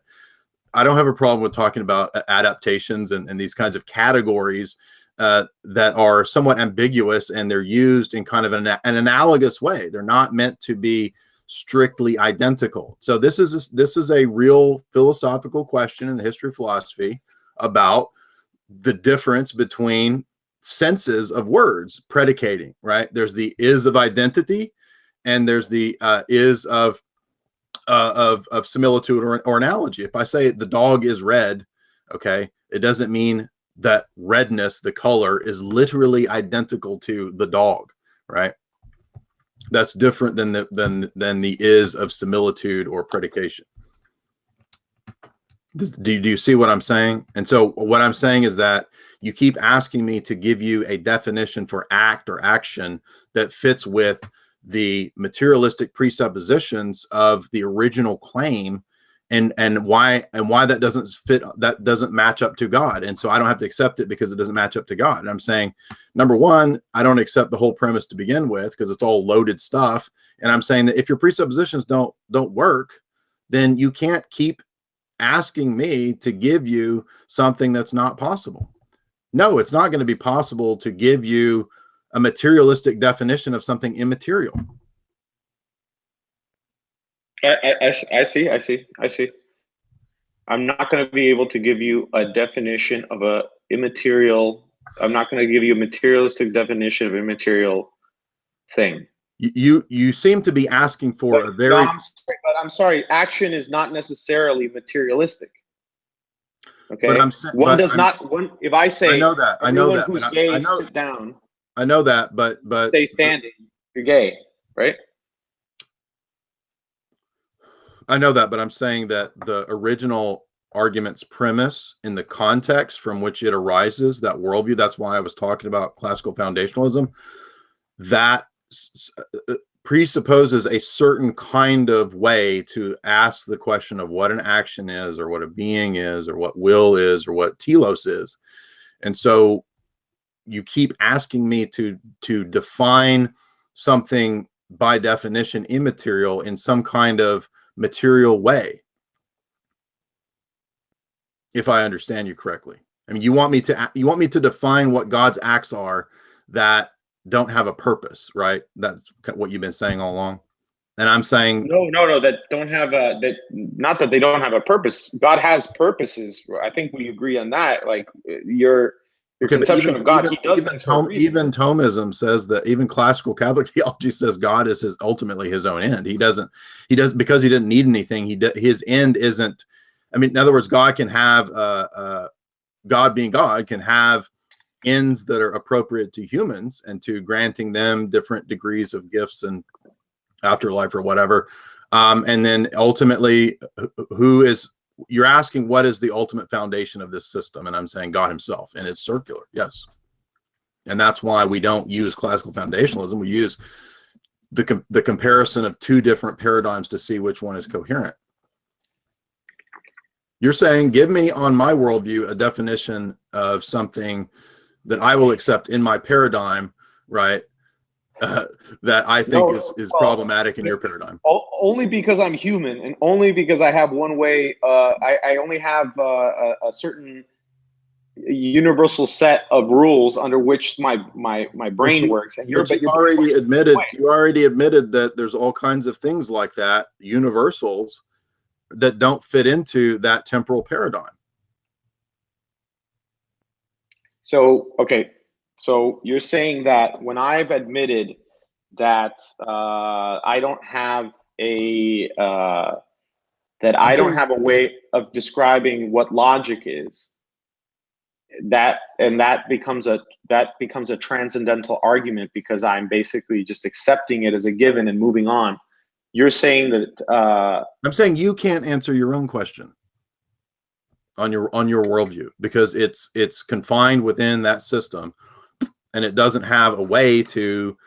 I don't have a problem with talking about adaptations and these kinds of categories that are somewhat ambiguous, and they're used in kind of an analogous way. They're not meant to be strictly identical. So this is a real philosophical question in the history of philosophy about the difference between senses of words predicating, right? There's the is of identity, and there's the is of similitude or analogy. If I say the dog is red, okay, it doesn't mean that redness, the color, is literally identical to the dog, right? That's different than the is of similitude or predication. Do you see what I'm saying? And so what I'm saying is that you keep asking me to give you a definition for act or action that fits with the materialistic presuppositions of the original claim, and why that doesn't fit, that doesn't match up to God. And so I don't have to accept it because it doesn't match up to God. And I'm saying, number one, I don't accept the whole premise to begin with because it's all loaded stuff. And I'm saying that if your presuppositions don't work, then you can't keep asking me to give you something that's not possible. No, it's not going to be possible to give you a materialistic definition of something immaterial. I see. I'm not going to be able to give you a definition of a immaterial. I'm not going to give you a materialistic definition of immaterial thing. You seem to be asking for a very. No, I'm sorry. Action is not necessarily materialistic. Okay. But if I say, I know that. Who's gay, sit down. I know that, but stay standing. You're gay, right? I know that, but I'm saying that the original argument's premise in the context from which it arises, that worldview, that's why I was talking about classical foundationalism, that presupposes a certain kind of way to ask the question of what an action is, or what a being is, or what will is, or what telos is. And so you keep asking me to define something by definition immaterial in some kind of material way, if I understand you correctly. I mean, you want me to define what God's acts are that don't have a purpose, right? That's what you've been saying all along. And I'm saying No, that don't have a that not that they don't have a purpose. God has purposes. I think we agree on that. Like your okay, but conception of God, he does things for a reason. even Thomism says that, even classical Catholic theology says God is ultimately his own end. He does because he didn't need anything. His end isn't. I mean, in other words, God can have God being God can have ends that are appropriate to humans and to granting them different degrees of gifts and afterlife or whatever. And then ultimately, you're asking what is the ultimate foundation of this system? And I'm saying God himself, and it's circular. Yes. And that's why we don't use classical foundationalism. We use the comparison of two different paradigms to see which one is coherent. You're saying, give me on my worldview a definition of something that I will accept in my paradigm, right? That I think is problematic in your paradigm. Only because I'm human, and only because I have one way. I only have a certain universal set of rules under which my brain works. And you already admitted that there's all kinds of things like that, universals, that don't fit into that temporal paradigm. So, okay. So you're saying that when I've admitted that I don't have a way of describing what logic is, that becomes a transcendental argument because I'm basically just accepting it as a given and moving on. You're saying that I'm saying you can't answer your own question on your worldview because it's confined within that system, and it doesn't have a way to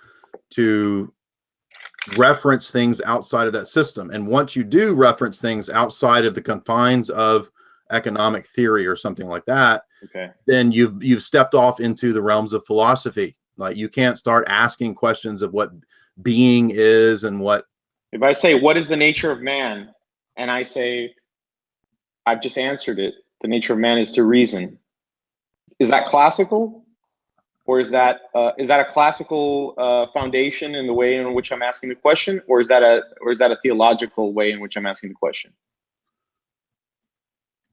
reference things outside of that system. And once you do reference things outside of the confines of economic theory or something like that, okay, then you've stepped off into the realms of philosophy. Like, you can't start asking questions of what being is and what. If I say, what is the nature of man? And I say, I've just answered it. The nature of man is to reason. Is that classical? Or is that a classical foundation in the way in which I'm asking the question? Or is that a theological way in which I'm asking the question?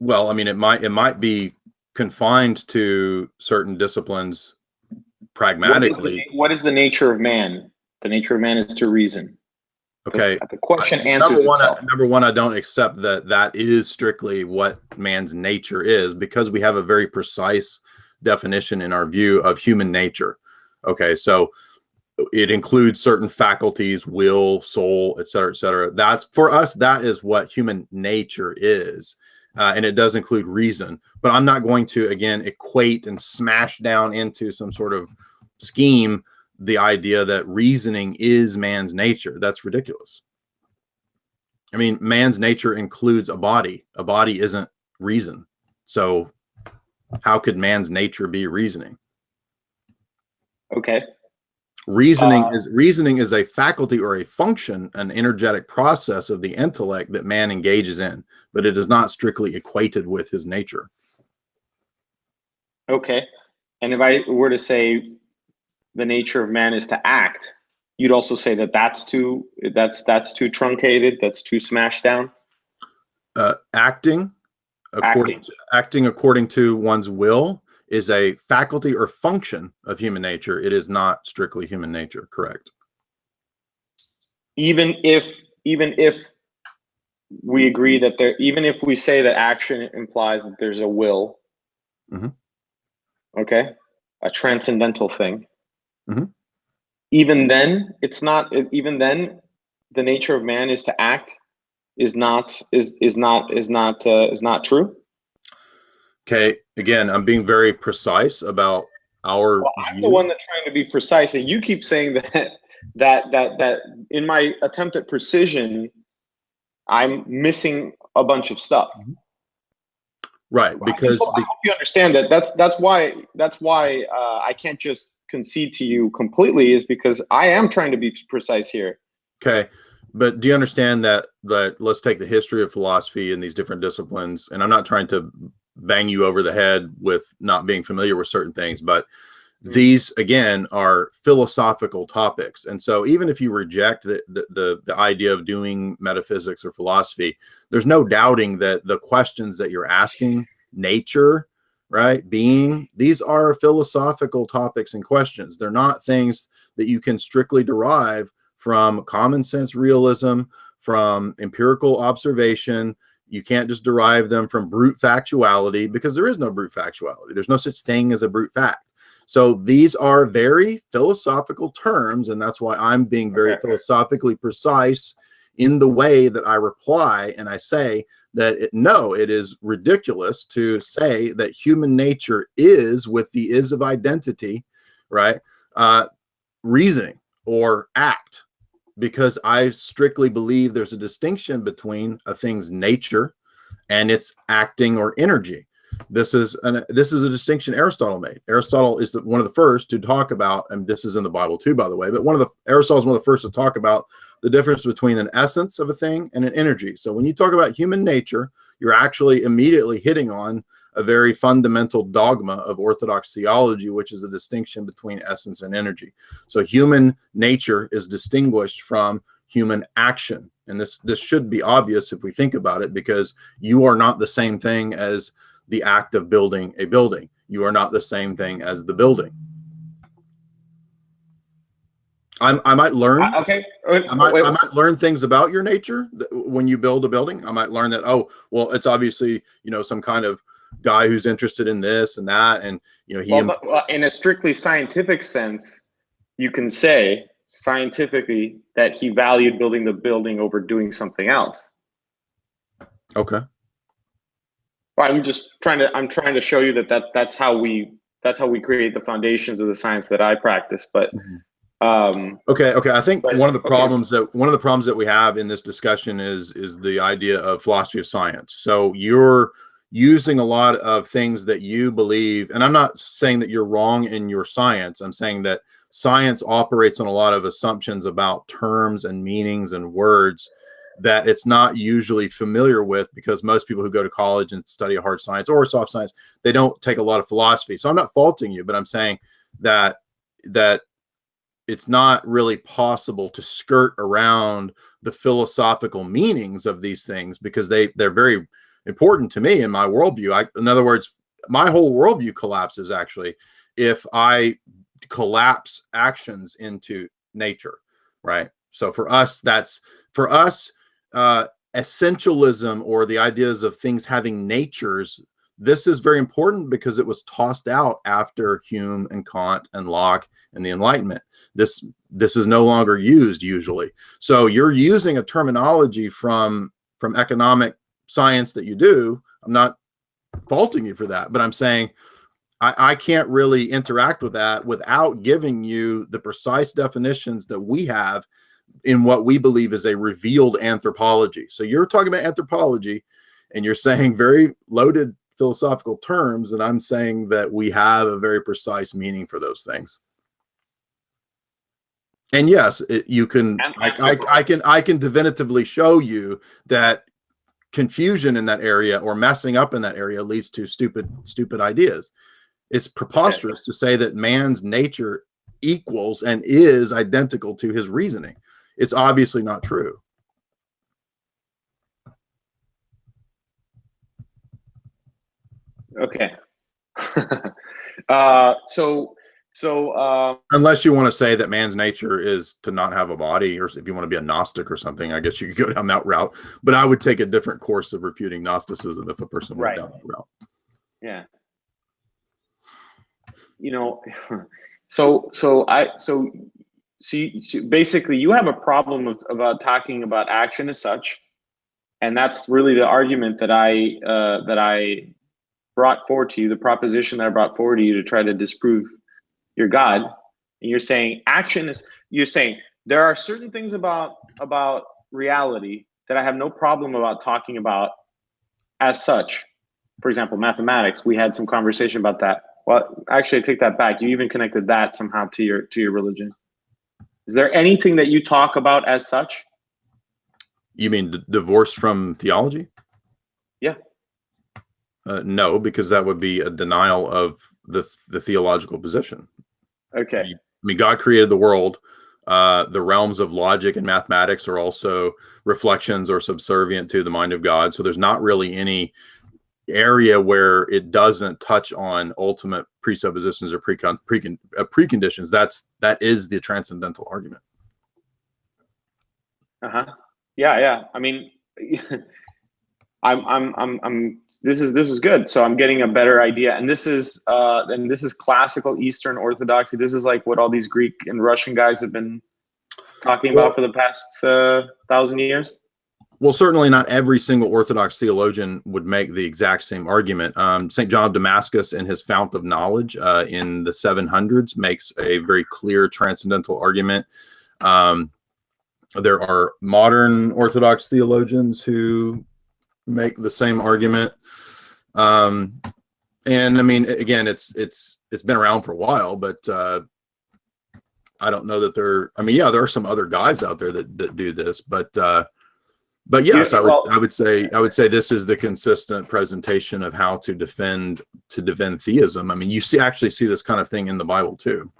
Well, I mean, it might be confined to certain disciplines pragmatically. What is the nature of man? The nature of man is to reason. Okay. The question answers itself. Number one, I don't accept that is strictly what man's nature is, because we have a very precise definition in our view of human nature. Okay, so it includes certain faculties, will, soul, et cetera, et cetera. That's, for us, that is what human nature is. And it does include reason. But I'm not going to, again, equate and smash down into some sort of scheme the idea that reasoning is man's nature. That's ridiculous. I mean, man's nature includes a body. A body isn't reason. So how could man's nature be reasoning? Okay. Reasoning is a faculty or a function, an energetic process of the intellect that man engages in, but it is not strictly equated with his nature. Okay. And if I were to say the nature of man is to act, you'd also say that's too truncated, that's too smashed down? Acting according to one's will is a faculty or function of human nature. It is not strictly human nature, correct? Even if we agree that even if we say that action implies that there's a will, mm-hmm. Okay, a transcendental thing, mm-hmm. Even then, it's not. Even then, the nature of man is to act. is not true? Okay, again, I'm being very precise about our Well, I'm the view. one that's trying to be precise, and you keep saying that in my attempt at precision, I'm missing a bunch of stuff. Right, because I hope you understand that. That's why I can't just concede to you completely, is because I am trying to be precise here. okay, but do you understand that let's take the history of philosophy in these different disciplines, and I'm not trying to bang you over the head with not being familiar with certain things, but these again are philosophical topics, and so even if you reject the idea of doing metaphysics or philosophy, there's no doubting that the questions that you're asking, nature, right, being, these are philosophical topics and questions. They're not things that you can strictly derive from common sense realism, from empirical observation. You can't just derive them from brute factuality, because there is no brute factuality. There's no such thing as a brute fact. So these are very philosophical terms, and that's why I'm being very philosophically precise in the way that I reply. And I say that no, it is ridiculous to say that human nature is, with the is of identity, right, reasoning or act, because I strictly believe there's a distinction between a thing's nature and its acting or energy. This is a distinction Aristotle made. Aristotle is one of the first to talk about, and this is in the Bible too, by the way, but Aristotle is one of the first to talk about the difference between an essence of a thing and an energy. So when you talk about human nature, you're actually immediately hitting on a very fundamental dogma of Orthodox theology, which is a distinction between essence and energy. So human nature is distinguished from human action. And this should be obvious if we think about it, because you are not the same thing as the act of building a building. You are not the same thing as the building. I might learn. Okay. I might learn things about your nature when you build a building. I might learn that, oh, well, it's obviously, some kind of guy who's interested in this and that, and in a strictly scientific sense, you can say scientifically that he valued building the building over doing something else. Okay. I'm trying to show you that's how we create the foundations of the science that I practice. But okay. I think one of the problems that we have in this discussion is the idea of philosophy of science. So you're using a lot of things that you believe, and I'm not saying that you're wrong in your science. I'm saying that science operates on a lot of assumptions about terms and meanings and words that it's not usually familiar with, because most people who go to college and study a hard science or soft science, they don't take a lot of philosophy. So I'm not faulting you, but I'm saying that it's not really possible to skirt around the philosophical meanings of these things, because they're very important to me in my worldview. In other words, my whole worldview collapses actually if I collapse actions into nature, right? So for us, essentialism, or the ideas of things having natures, this is very important because it was tossed out after Hume and Kant and Locke and the Enlightenment. This is no longer used usually. So you're using a terminology from economic science that you do. I'm not faulting you for that, but I'm saying I can't really interact with that without giving you the precise definitions that we have in what we believe is a revealed anthropology. So you're talking about anthropology and you're saying very loaded philosophical terms, and I'm saying that we have a very precise meaning for those things. And yes, you can. I can definitively show you that confusion in that area or messing up in that area leads to stupid ideas. It's preposterous to say that man's nature equals and is identical to his reasoning. It's obviously not true. Okay. So unless you want to say that man's nature is to not have a body, or if you want to be a Gnostic or something, I guess you could go down that route. But I would take a different course of refuting Gnosticism if a person went down that route. Yeah. So basically you have a problem about talking about action as such, And that's really the argument that I brought forward to you, the proposition that I brought forward to you to try to disprove your God. And you're saying you're saying there are certain things about reality that I have no problem about talking about as such. For example, mathematics, we had some conversation about that. Well, actually, I take that back. You even connected that somehow to your religion. Is there anything that you talk about as such? You mean divorced from theology? Yeah. No, because that would be a denial of the theological position. Okay. I mean, God created the world. The realms of logic and mathematics are also reflections or subservient to the mind of God. So there's not really any area where it doesn't touch on ultimate presuppositions or preconditions. That is the transcendental argument. Yeah. I mean, I'm this is good. So I'm getting a better idea. And this is classical Eastern Orthodoxy. This is like what all these Greek and Russian guys have been talking about for the past 1,000 years. Well, certainly not every single Orthodox theologian would make the exact same argument. St. John of Damascus, in his Fount of Knowledge in the 700s, makes a very clear transcendental argument. There are modern Orthodox theologians who make the same argument. And I mean, again, it's been around for a while, but I don't know that there are some other guys out there that do this, but yes, I would say this is the consistent presentation of how to defend theism. I mean, you actually see this kind of thing in the Bible too.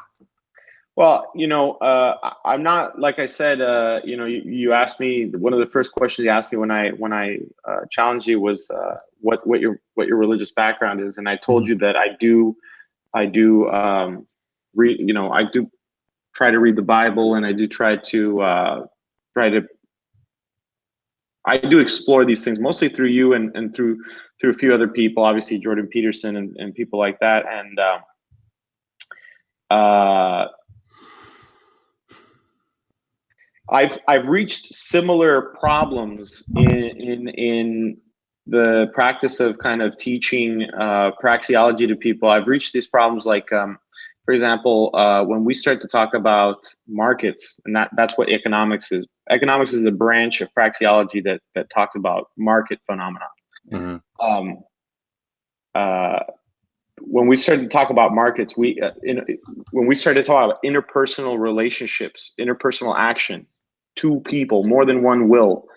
Well, I'm not, like I said, you asked me, one of the first questions you asked me when I challenged you was what your religious background is, and I told you that I do read, I do try to read the Bible, and I do try to I do explore these things mostly through you and through a few other people, obviously Jordan Peterson and people like that, and I've reached similar problems in the practice of kind of teaching praxeology to people. I've reached these problems like, for example, when we start to talk about markets, and that's what economics is. Economics is the branch of praxeology that talks about market phenomena. Mm-hmm. When we started to talk about markets, when we started to talk about interpersonal relationships, interpersonal action, two people, more than one will,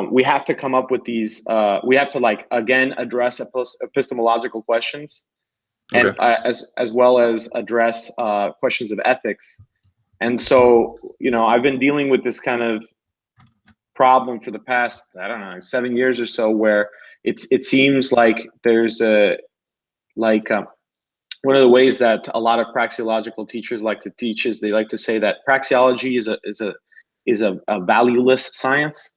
we have to come up with these. We have to again address epistemological questions, and as well as address questions of ethics. And so, I've been dealing with this kind of problem for the past, 7 years or so, where it seems like there's one of the ways that a lot of praxeological teachers like to teach is they like to say that praxeology is a valueless science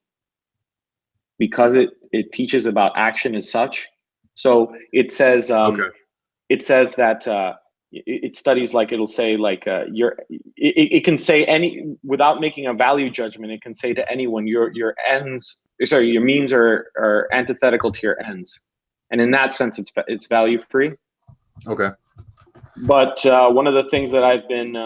because it teaches about action as such. So it says that it studies, it'll say it can say without making a value judgment, it can say to anyone your means are antithetical to your ends, and in that sense it's value free. Okay. But one of the things that I've been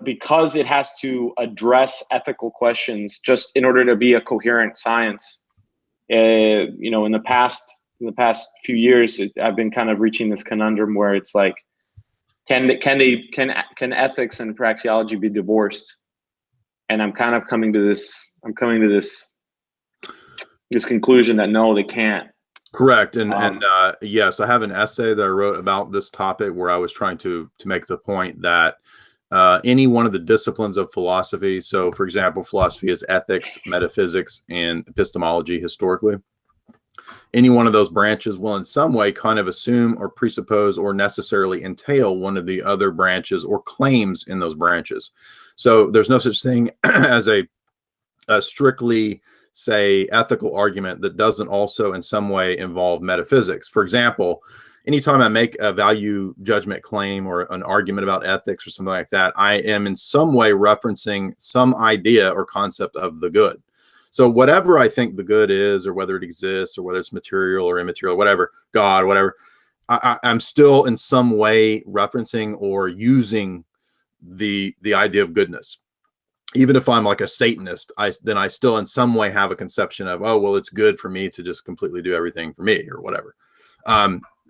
because it has to address ethical questions just in order to be a coherent science, in the past few years, I've been kind of reaching this conundrum where it's like, can ethics and praxeology be divorced? And I'm kind of coming to this conclusion that no, they can't. Correct. And yes, I have an essay that I wrote about this topic where I was trying to make the point that any one of the disciplines of philosophy, so for example, philosophy is ethics, metaphysics, and epistemology historically. Any one of those branches will in some way kind of assume or presuppose or necessarily entail one of the other branches or claims in those branches. So there's no such thing as a strictly, say, ethical argument that doesn't also in some way involve metaphysics. For example, anytime I make a value judgment claim or an argument about ethics or something like that, I am in some way referencing some idea or concept of the good. So whatever I think the good is, or whether it exists, or whether it's material or immaterial, whatever, God, whatever, I'm still in some way referencing or using the idea of goodness. Even if I'm like a Satanist, then I still in some way have a conception of, oh, well, it's good for me to just completely do everything for me or whatever.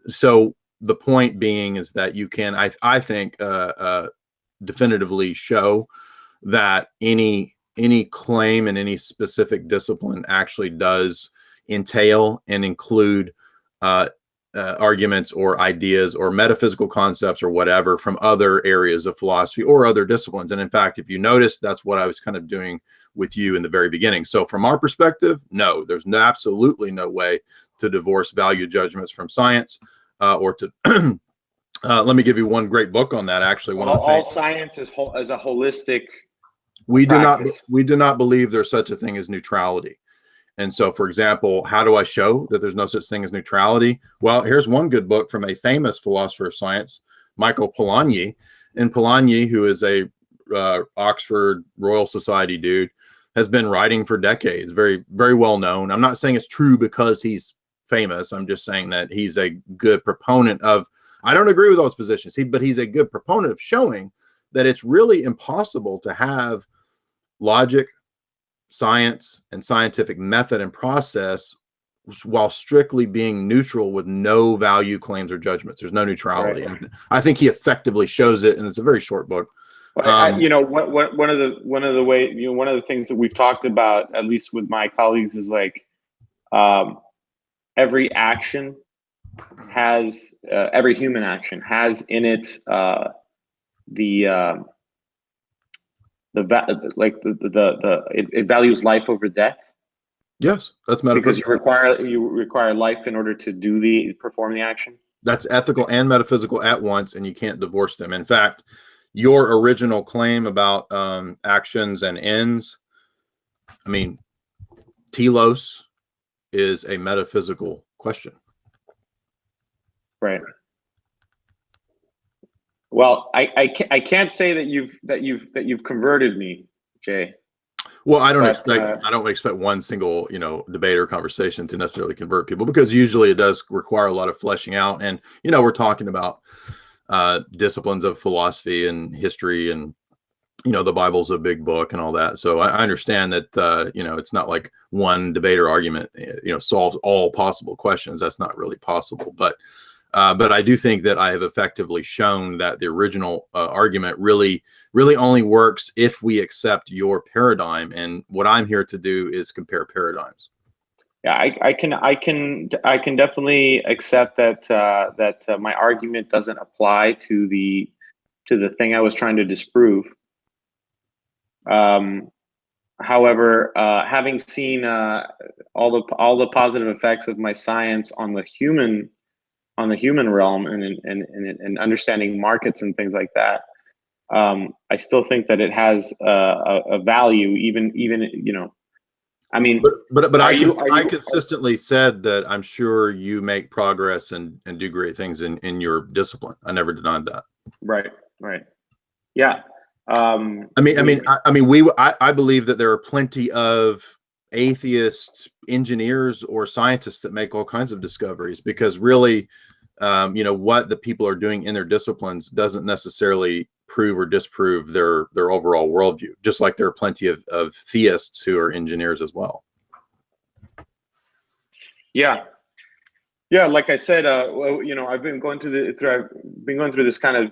So the point being is that you can, I think, definitively show that any claim in any specific discipline actually does entail and include arguments or ideas or metaphysical concepts or whatever from other areas of philosophy or other disciplines. And in fact, if you notice, that's what I was kind of doing with you in the very beginning. So from our perspective, no, there's absolutely no way to divorce value judgments from science, or to let me give you one great book on that. Actually, all science is a holistic. We practice. do not believe there's such a thing as neutrality. And so, for example, how do I show that there's no such thing as neutrality? Well, here's one good book from a famous philosopher of science, Michael Polanyi. And Polanyi, who is a Oxford Royal Society dude, has been writing for decades, very, very well known. I'm not saying it's true because he's famous. I'm just saying that he's a good proponent of, I don't agree with all his positions, but he's a good proponent of showing that it's really impossible to have logic, science, and scientific method and process while strictly being neutral with no value claims or judgments. There's no neutrality. Right. I think he effectively shows it, and it's a very short book. One of the things that we've talked about, at least with my colleagues, is like every action has every human action has in it it values life over death. Yes, that's metaphysical. Because you require life in order to perform the action. That's ethical and metaphysical at once, and you can't divorce them. In fact, your original claim about actions and ends, I mean, telos is a metaphysical question. Right. Well, I can't say that you've converted me, Jay. Well, I don't expect one single debate or conversation to necessarily convert people, because usually it does require a lot of fleshing out. And we're talking about disciplines of philosophy and history, and the Bible's a big book and all that. So I understand that it's not like one debate or argument solves all possible questions. That's not really possible, but I do think that I have effectively shown that the original argument really only works if we accept your paradigm. And what I'm here to do is compare paradigms. Yeah, I can definitely accept that my argument doesn't apply to the thing I was trying to disprove. However, having seen all the positive effects of my science on the human realm and understanding markets and things like that, I still think that it has a value, even I mean, but I consistently said that I'm sure you make progress and do great things in your discipline. I never denied that. Right. Yeah. I believe that there are plenty of atheist engineers or scientists that make all kinds of discoveries, because really, what the people are doing in their disciplines doesn't necessarily prove or disprove their overall worldview. Just like there are plenty of theists who are engineers as well. Yeah. Like I said, I've been going through this kind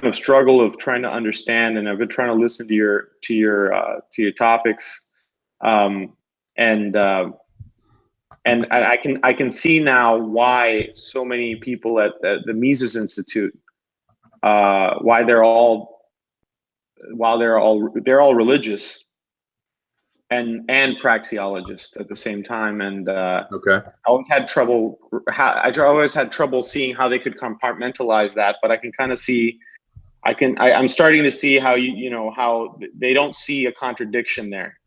of struggle of trying to understand, and I've been trying to listen to your topics, and I can see now why so many people at the Mises Institute, why they're all religious and praxeologists at the same time. And okay, I always had trouble seeing how they could compartmentalize that, but I can kind of see. I'm starting to see how how they don't see a contradiction there.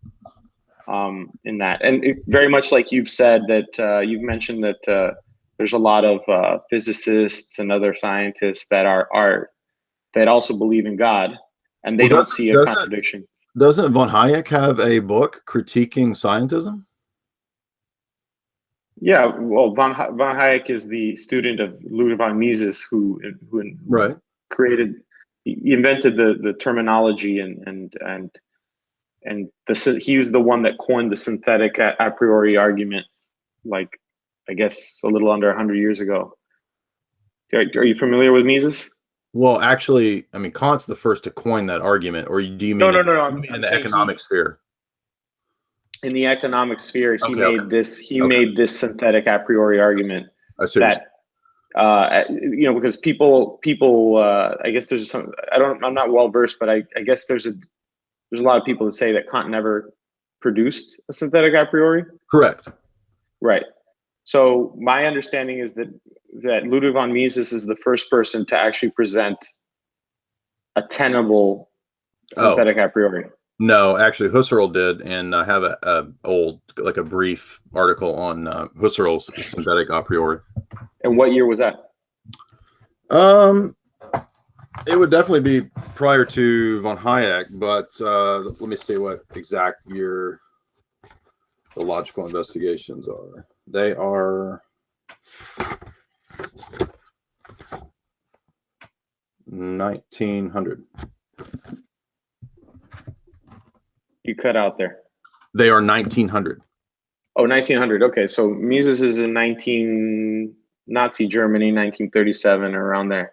In that, and very much like you've said that you've mentioned that there's a lot of physicists and other scientists that that also believe in God, and they don't see a contradiction. Doesn't von Hayek have a book critiquing scientism? Yeah, well, von Hayek is the student of Ludwig von Mises, who Right. created, he invented the terminology and he was the one that coined the synthetic a priori argument, like I guess a little under 100 years ago. Are you familiar with Mises? Well, actually, I mean, Kant's the first to coin that argument, or do you No, mean, no. you mean in I'm the saying economic sphere? in the economic sphere, he Okay, made this. He okay. made this synthetic a priori argument I see. that because people, I guess there's some. I'm not well versed, but I guess there's a lot of people that say that Kant never produced a synthetic a priori. Correct. Right. So my understanding is that Ludwig von Mises is the first person to actually present a tenable synthetic a priori. No, actually, Husserl did, and I have a brief article on Husserl's synthetic a priori. And what year was that? It would definitely be prior to von Hayek, but let me see what exact year the logical investigations are. They are 1900. You cut out there. They are 1900. Oh, 1900. Okay, so Mises is in Nazi Germany, 1937, or around there.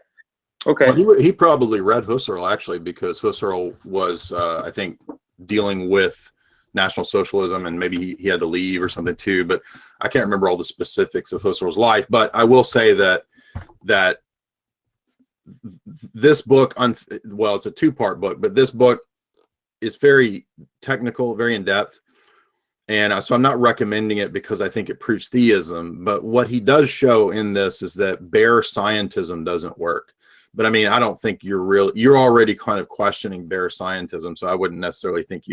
Okay. Well, he probably read Husserl, actually, because Husserl was, I think, dealing with National Socialism, and maybe he had to leave or something too. But I can't remember all the specifics of Husserl's life. But I will say that this book, well, it's a two-part book, but this book is very technical, very in-depth. And so I'm not recommending it because I think it proves theism. But what he does show in this is that bare scientism doesn't work. But I mean, I don't think you're already kind of questioning bare scientism. So I wouldn't necessarily think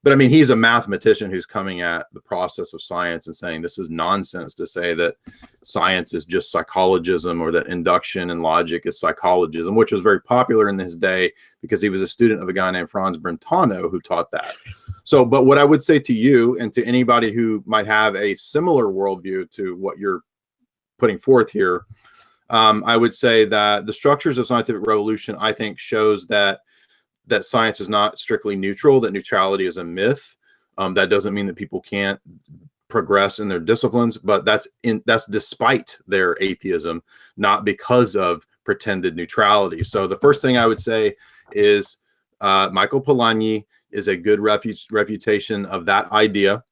but I mean, he's a mathematician who's coming at the process of science and saying this is nonsense to say that science is just psychologism, or that induction and logic is psychologism, which was very popular in his day because he was a student of a guy named Franz Brentano who taught that. So, but what I would say to you and to anybody who might have a similar worldview to what you're putting forth here, I would say that the structures of scientific revolution, I think, shows that science is not strictly neutral, that neutrality is a myth. That doesn't mean that people can't progress in their disciplines, but that's despite their atheism, not because of pretended neutrality. So the first thing I would say is Michael Polanyi is a good refutation of that idea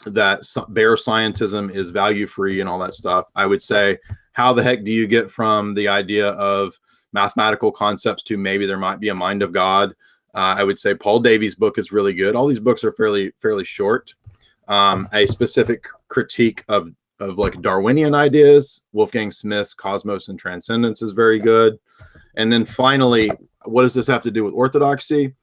that bare scientism is value free and all that stuff. I would say, how the heck do you get from the idea of mathematical concepts to maybe there might be a mind of God? I would say Paul Davies' book is really good. All these books are fairly short. A specific critique of like Darwinian ideas, Wolfgang Smith's Cosmos and Transcendence is very good. And then finally, what does this have to do with orthodoxy?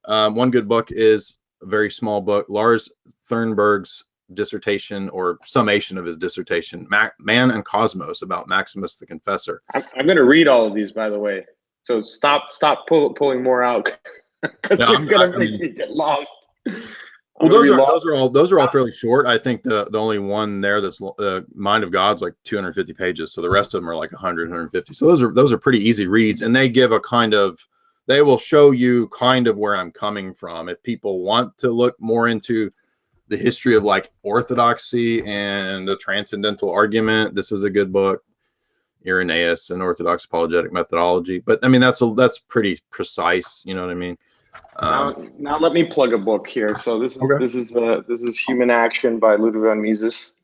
One good book is a very small book, Lars Thunberg's dissertation, or summation of his dissertation, Man and Cosmos, about Maximus the Confessor. I'm going to read all of these, by the way. So stop pulling more out, because you're going to make me get lost. Well, those are all fairly short. I think the only one there that's Mind of God's like 250 pages. So the rest of them are like 100, 150. So those are pretty easy reads, and they give they will show you kind of where I'm coming from. If people want to look more into the history of like orthodoxy and the transcendental argument, this is a good book, Irenaeus and Orthodox Apologetic Methodology. But I mean, that's pretty precise. You know what I mean? Now let me plug a book here. So this is Human Action by Ludwig von Mises,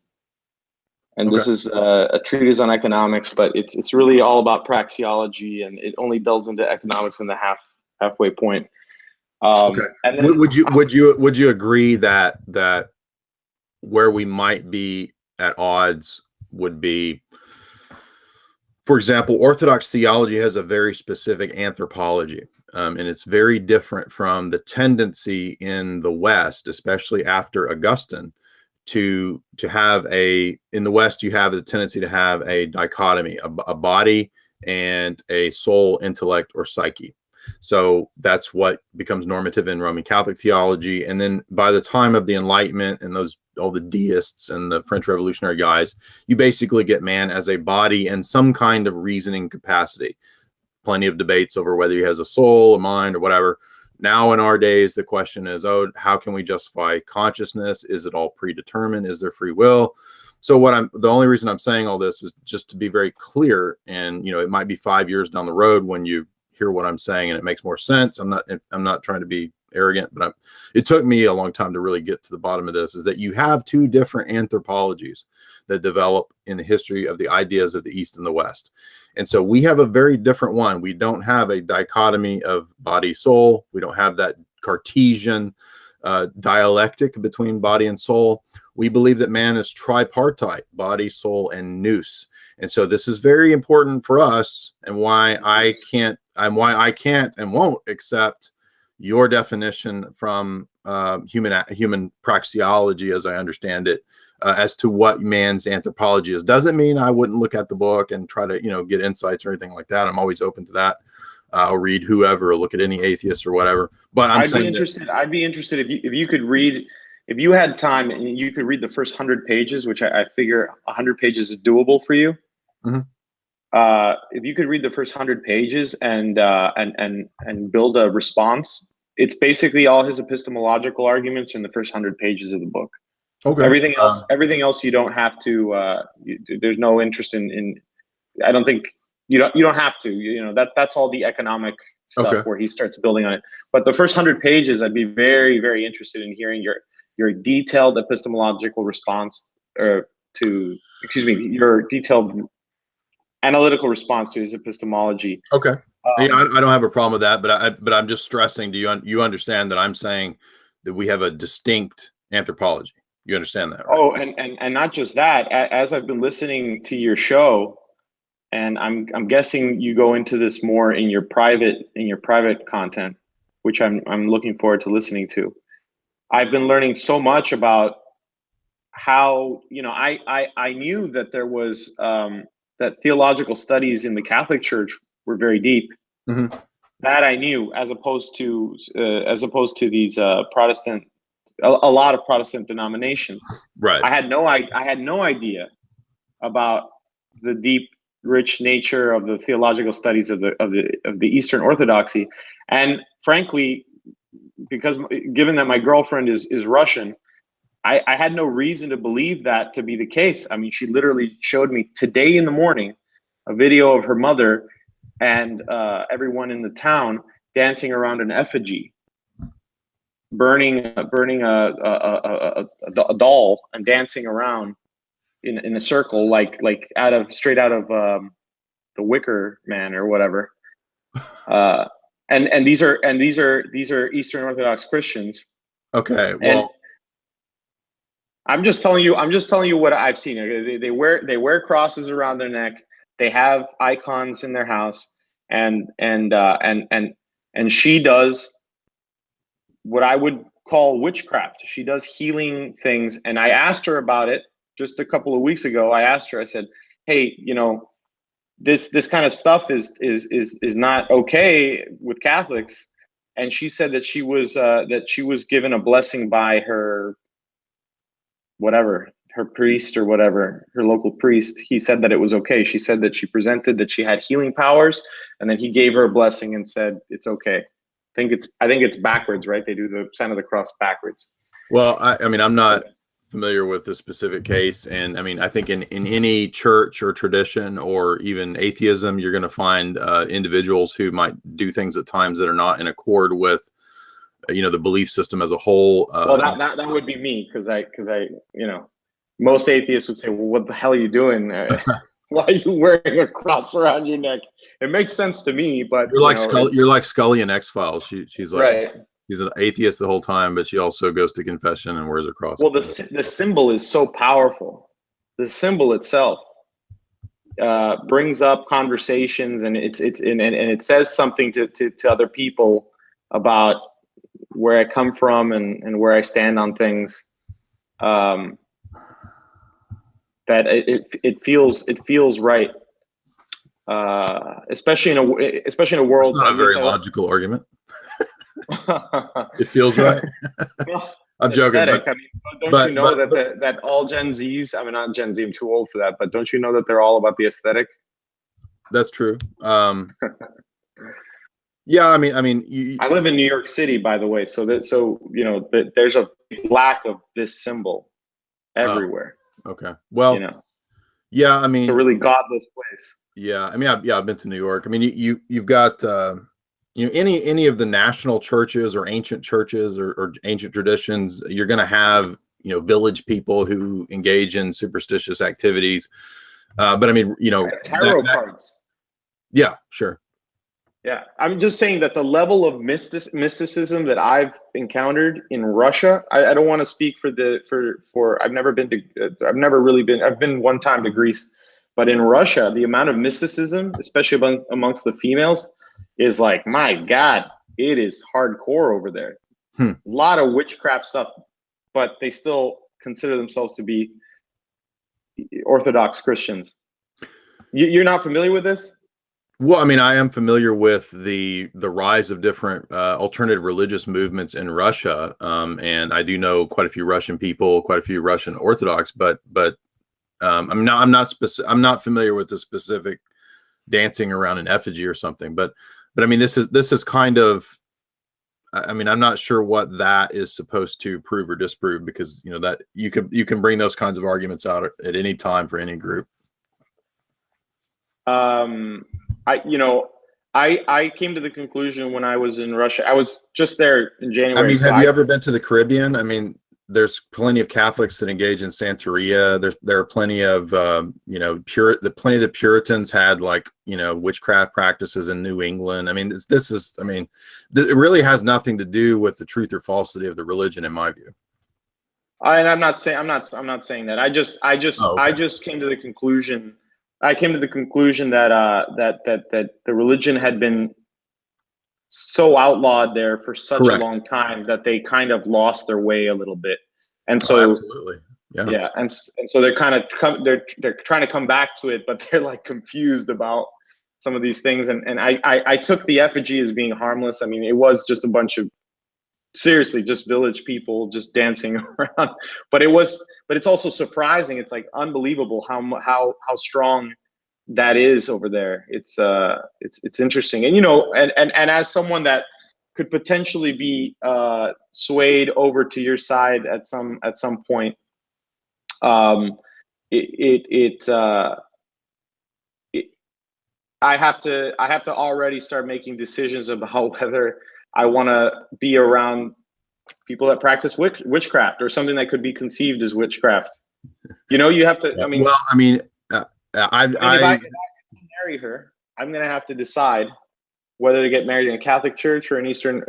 and this is a treatise on economics, but it's really all about praxeology, and it only delves into economics in the halfway point. And then, would you agree that where we might be at odds would be, for example, Orthodox theology has a very specific anthropology, and it's very different from the tendency in the West, especially after Augustine, to have in the West, you have the tendency to have a dichotomy, a body and a soul, intellect, or psyche. So that's what becomes normative in Roman Catholic theology. And then by the time of the Enlightenment and all the deists and the French Revolutionary guys, you basically get man as a body and some kind of reasoning capacity. Plenty of debates over whether he has a soul, a mind, or whatever. Now in our days, the question is, how can we justify consciousness? Is it all predetermined? Is there free will? So the only reason I'm saying all this is just to be very clear. And, it might be 5 years down the road when you hear what I'm saying and it makes more sense. I'm not trying to be arrogant, but it took me a long time to really get to the bottom of this, is that you have two different anthropologies that develop in the history of the ideas of the East and the West. And so we have a very different one. We don't have a dichotomy of body soul. We don't have that Cartesian dialectic between body and soul. We believe that man is tripartite, body, soul, and nous. And so this is very important for us, and why I can't and won't accept your definition from human praxeology, as I understand it, as to what man's anthropology is. Doesn't mean I wouldn't look at the book and try to, get insights or anything like that. I'm always open to that. I'll read whoever, or look at any atheist or whatever. But I'd be interested if you could read, if you had time and you could read the first 100 pages, which I figure 100 pages is doable for you. Mm-hmm. If you could read the first 100 pages and build a response, it's basically all his epistemological arguments in the first 100 pages of the book. Okay. Everything else you don't have to. There's no interest in. I don't think you don't have to. That's all the economic stuff where he starts building on it. But the first 100 pages, I'd be very, very interested in hearing your detailed epistemological response, your detailed analytical response to his epistemology. Okay. I don't have a problem with that, but I'm just stressing. Do you understand that I'm saying that we have a distinct anthropology? You understand that, right? Oh, and not just that. As I've been listening to your show, and I'm guessing you go into this more in your private content, which I'm looking forward to listening to. I've been learning so much about how I knew that there was that theological studies in the Catholic Church were very deep. Mm-hmm. That I knew, as opposed to these Protestant. A lot of Protestant denominations. Right. I had no idea about the deep, rich nature of the theological studies of the Eastern Orthodoxy, and frankly, because given that my girlfriend is Russian, I had no reason to believe that to be the case. I mean, she literally showed me today in the morning a video of her mother and everyone in the town dancing around an effigy, burning a doll and dancing around in a circle, like straight out of the Wicker Man or whatever. And these are Eastern Orthodox Christians. Okay. Well, and I'm just telling you what I've seen. They wear crosses around their neck. They have icons in their house, and she does what I would call witchcraft. She does healing things. And I asked her about it just a couple of weeks ago. I said, hey, this kind of stuff is not okay with Catholics. And she said that she was given a blessing by her priest or whatever, her local priest. He said that it was okay. She said that she presented that she had healing powers, and then he gave her a blessing and said it's okay. I think it's backwards, right? They do the sign of the cross backwards. Well, I mean, I'm not familiar with this specific case, and I mean, I think in any church or tradition or even atheism, you're going to find individuals who might do things at times that are not in accord with, the belief system as a whole. Well, that would be me, because most atheists would say, well, what the hell are you doing? Why are you wearing a cross around your neck? It makes sense to me, but you're like Scully in X-Files. She's like, right. She's an atheist the whole time, but she also goes to confession and wears a cross. Well, the symbol is so powerful. The symbol itself brings up conversations, and it says something to other people about where I come from and where I stand on things. That it feels right. especially in a It's world. not At a very least logical argument. I. It feels right. Well, I'm joking, aesthetic. I mean, don't you but know but, that but that all Gen Zs? I mean, not Gen Z. I'm too old for that. But don't you know that they're all about the aesthetic? that's true. Yeah, I mean, I live in New York City, by the way. So you know that there's a lack of this symbol oh, everywhere. okay. You Well, know, yeah, I it's a mean, really godless place. yeah, I mean, I've been to New York. I mean, you've got any of the national churches or ancient churches or ancient traditions, you're going to have village people who engage in superstitious activities. But I mean, Tarot cards. yeah, sure. Yeah, I'm just saying that the level of mysticism that I've encountered in Russia, I don't want to speak for I've never been to I've never really been I've been one time to Greece, but in Russia, the amount of mysticism, especially amongst the females, is like, my God, it is hardcore over there. Hmm. A lot of witchcraft stuff, but they still consider themselves to be Orthodox Christians. You're not familiar with this? Well, I mean, I am familiar with the rise of different alternative religious movements in Russia, and I do know quite a few Russian people, quite a few Russian Orthodox, but I'm not familiar with the specific dancing around an effigy or something. But I mean, this is kind of, I mean, I'm not sure what that is supposed to prove or disprove, because that you can bring those kinds of arguments out at any time for any group. I came to the conclusion when I was in Russia. I was just there in January. I mean, So have you ever been to the Caribbean? I mean, there's plenty of Catholics that engage in Santeria. There are plenty of plenty of the Puritans had witchcraft practices in New England. I mean, it really has nothing to do with the truth or falsity of the religion, in my view. And I'm not saying that. I just came to the conclusion. I came to the conclusion that that the religion had been so outlawed there for such a Correct. long time that they kind of lost their way a little bit, and Oh, so absolutely. Yeah. and so they're kind of they're trying to come back to it, but they're like confused about some of these things. And I took the effigy as being harmless. I mean, it was just a bunch of, seriously, just village people just dancing around, but it's also surprising. It's like unbelievable how strong that is over there. It's interesting. And and as someone that could potentially be swayed over to your side at some point, um it, it, uh it I have to already start making decisions about whether I want to be around people that practice witchcraft, or something that could be conceived as witchcraft. You have to. I mean, Well, I mean, if I marry her, I'm going to have to decide whether to get married in a Catholic church or an Eastern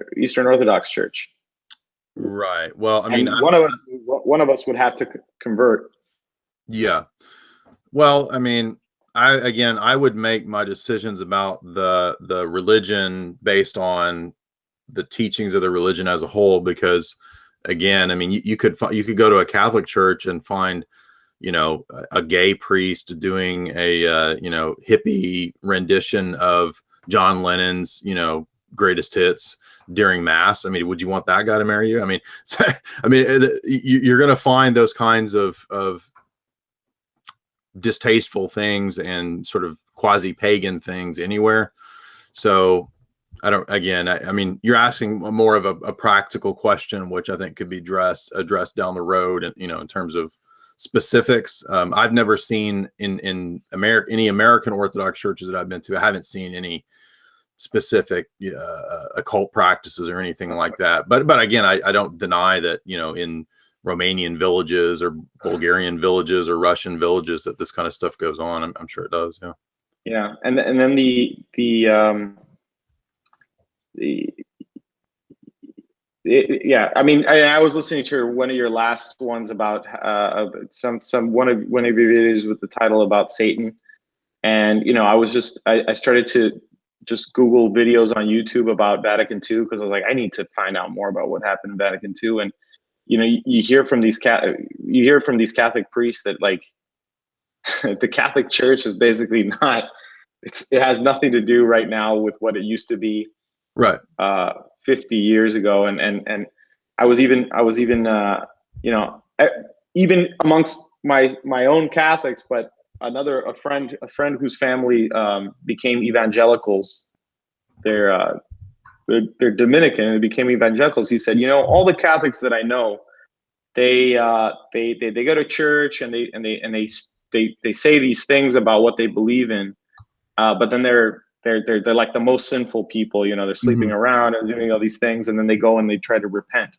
Orthodox church. right. Well, I mean, and one of us would have to convert. yeah. Well, I mean, I would make my decisions about the religion based on the teachings of the religion as a whole, because again, I mean, you could go to a Catholic church and find a gay priest doing a hippie rendition of John Lennon's greatest hits during mass. I mean, would you want that guy to marry you? I mean, you're going to find those kinds of distasteful things and sort of quasi-pagan things anywhere. So I mean, you're asking more of a practical question, which I think could be addressed down the road, and in terms of specifics. I've never seen in any American Orthodox churches that I've been to, I haven't seen any specific occult practices or anything like that. But again, I don't deny that in Romanian villages or Bulgarian villages or Russian villages that this kind of stuff goes on. I'm sure it does. Yeah. Yeah, and then yeah. I mean, I was listening to one of your last ones about one of your videos with the title about Satan, and I started to just Google videos on YouTube about Vatican II, because I was like, I need to find out more about what happened in Vatican II. And you hear from these Catholic priests that, like, the Catholic Church is basically not it has nothing to do right now with what it used to be Right. 50 years ago. And I was even even amongst my own Catholics, but a friend whose family became evangelicals. They're Dominican and became evangelicals. He said, all the Catholics that I know, they go to church and they say these things about what they believe in, but then they're like the most sinful people. They're sleeping around and doing all these things, and then they go and they try to repent.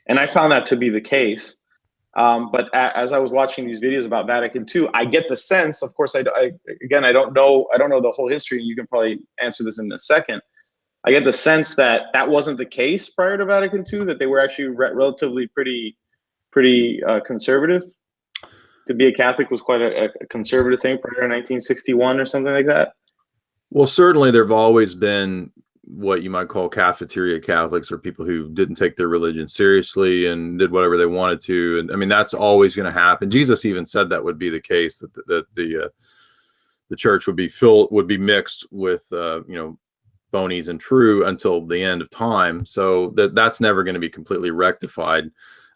And I found that to be the case. But as I was watching these videos about Vatican II, I get the sense, of course, I don't know the whole history. You can probably answer this in a second. I get the sense that wasn't the case prior to Vatican II, that they were actually relatively pretty conservative. To be a Catholic was quite a conservative thing prior to 1961 or something like that. Well, certainly there have always been what you might call cafeteria Catholics, or people who didn't take their religion seriously and did whatever they wanted to. And I mean, that's always going to happen. Jesus even said that would be the case, that the church would be mixed with phonies and true until the end of time. So that's never going to be completely rectified.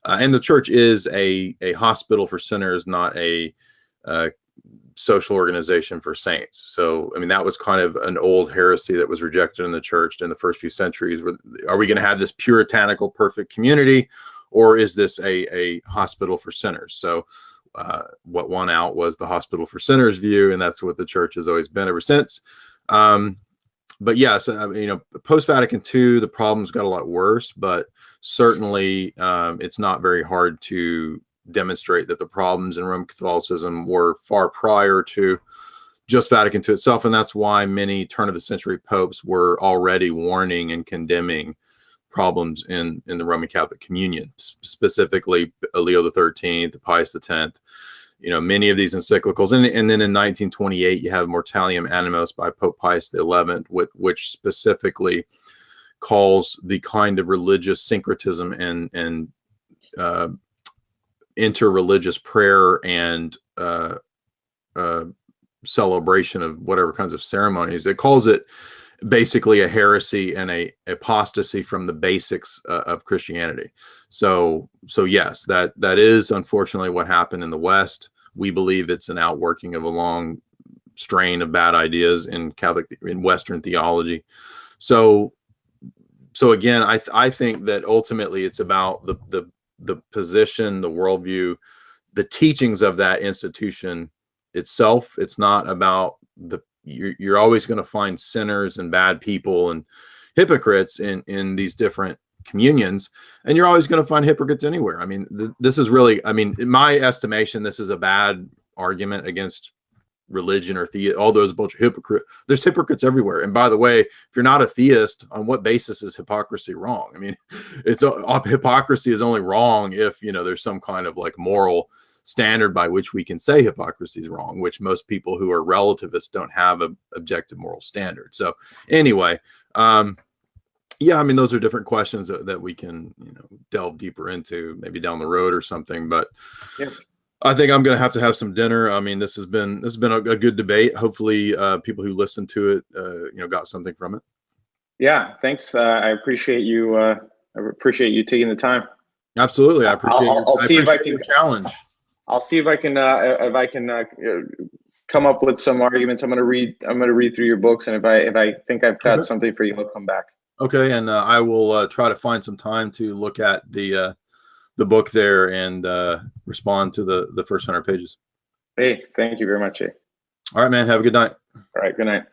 And the church is a hospital for sinners, not a social organization for saints. So, I mean, that was kind of an old heresy that was rejected in the church in the first few centuries. Are we going to have this puritanical, perfect community, or is this a hospital for sinners? So what won out was the hospital for sinners view, and that's what the church has always been ever since. But yes, post Vatican II, the problems got a lot worse, but certainly it's not very hard to demonstrate that the problems in Roman Catholicism were far prior to just Vatican II itself. And that's why many turn of the century popes were already warning and condemning problems in the Roman Catholic communion, specifically Leo XIII, Pius X. Many of these encyclicals, and then in 1928 you have Mortalium Animos by Pope Pius XI, which specifically calls the kind of religious syncretism and interreligious prayer and celebration of whatever kinds of ceremonies. It calls it basically a heresy and a apostasy from the basics of Christianity. So yes, that is unfortunately what happened in the West. We believe it's an outworking of a long strain of bad ideas in Western theology. So again, I think that ultimately it's about the position, the worldview, the teachings of that institution itself. It's not about you're always going to find sinners and bad people and hypocrites in these different communions, and you're always going to find hypocrites anywhere. I mean, this is really, in my estimation, this is a bad argument against religion or all those bunch of hypocrites. There's hypocrites everywhere. And by the way, if you're not a theist, on what basis is hypocrisy wrong? I mean, hypocrisy is only wrong if there's some kind of like moral standard by which we can say hypocrisy is wrong, which most people who are relativists don't have an objective moral standard. So anyway, yeah, those are different questions that we can delve deeper into maybe down the road or something. But yeah. I think I'm going to have some dinner. This has been a good debate. Hopefully people who listen to it got something from it. Yeah, thanks. I appreciate you. I appreciate you taking the time. Absolutely, I appreciate. I'll see if I can challenge. I'll see if I can come up with some arguments. I'm going to read through your books, and if I think I've got something for you, I'll come back. Okay, and I will try to find some time to look at the book there and respond to the first 100 pages. Hey, thank you very much. All right, man. Have a good night. All right, good night.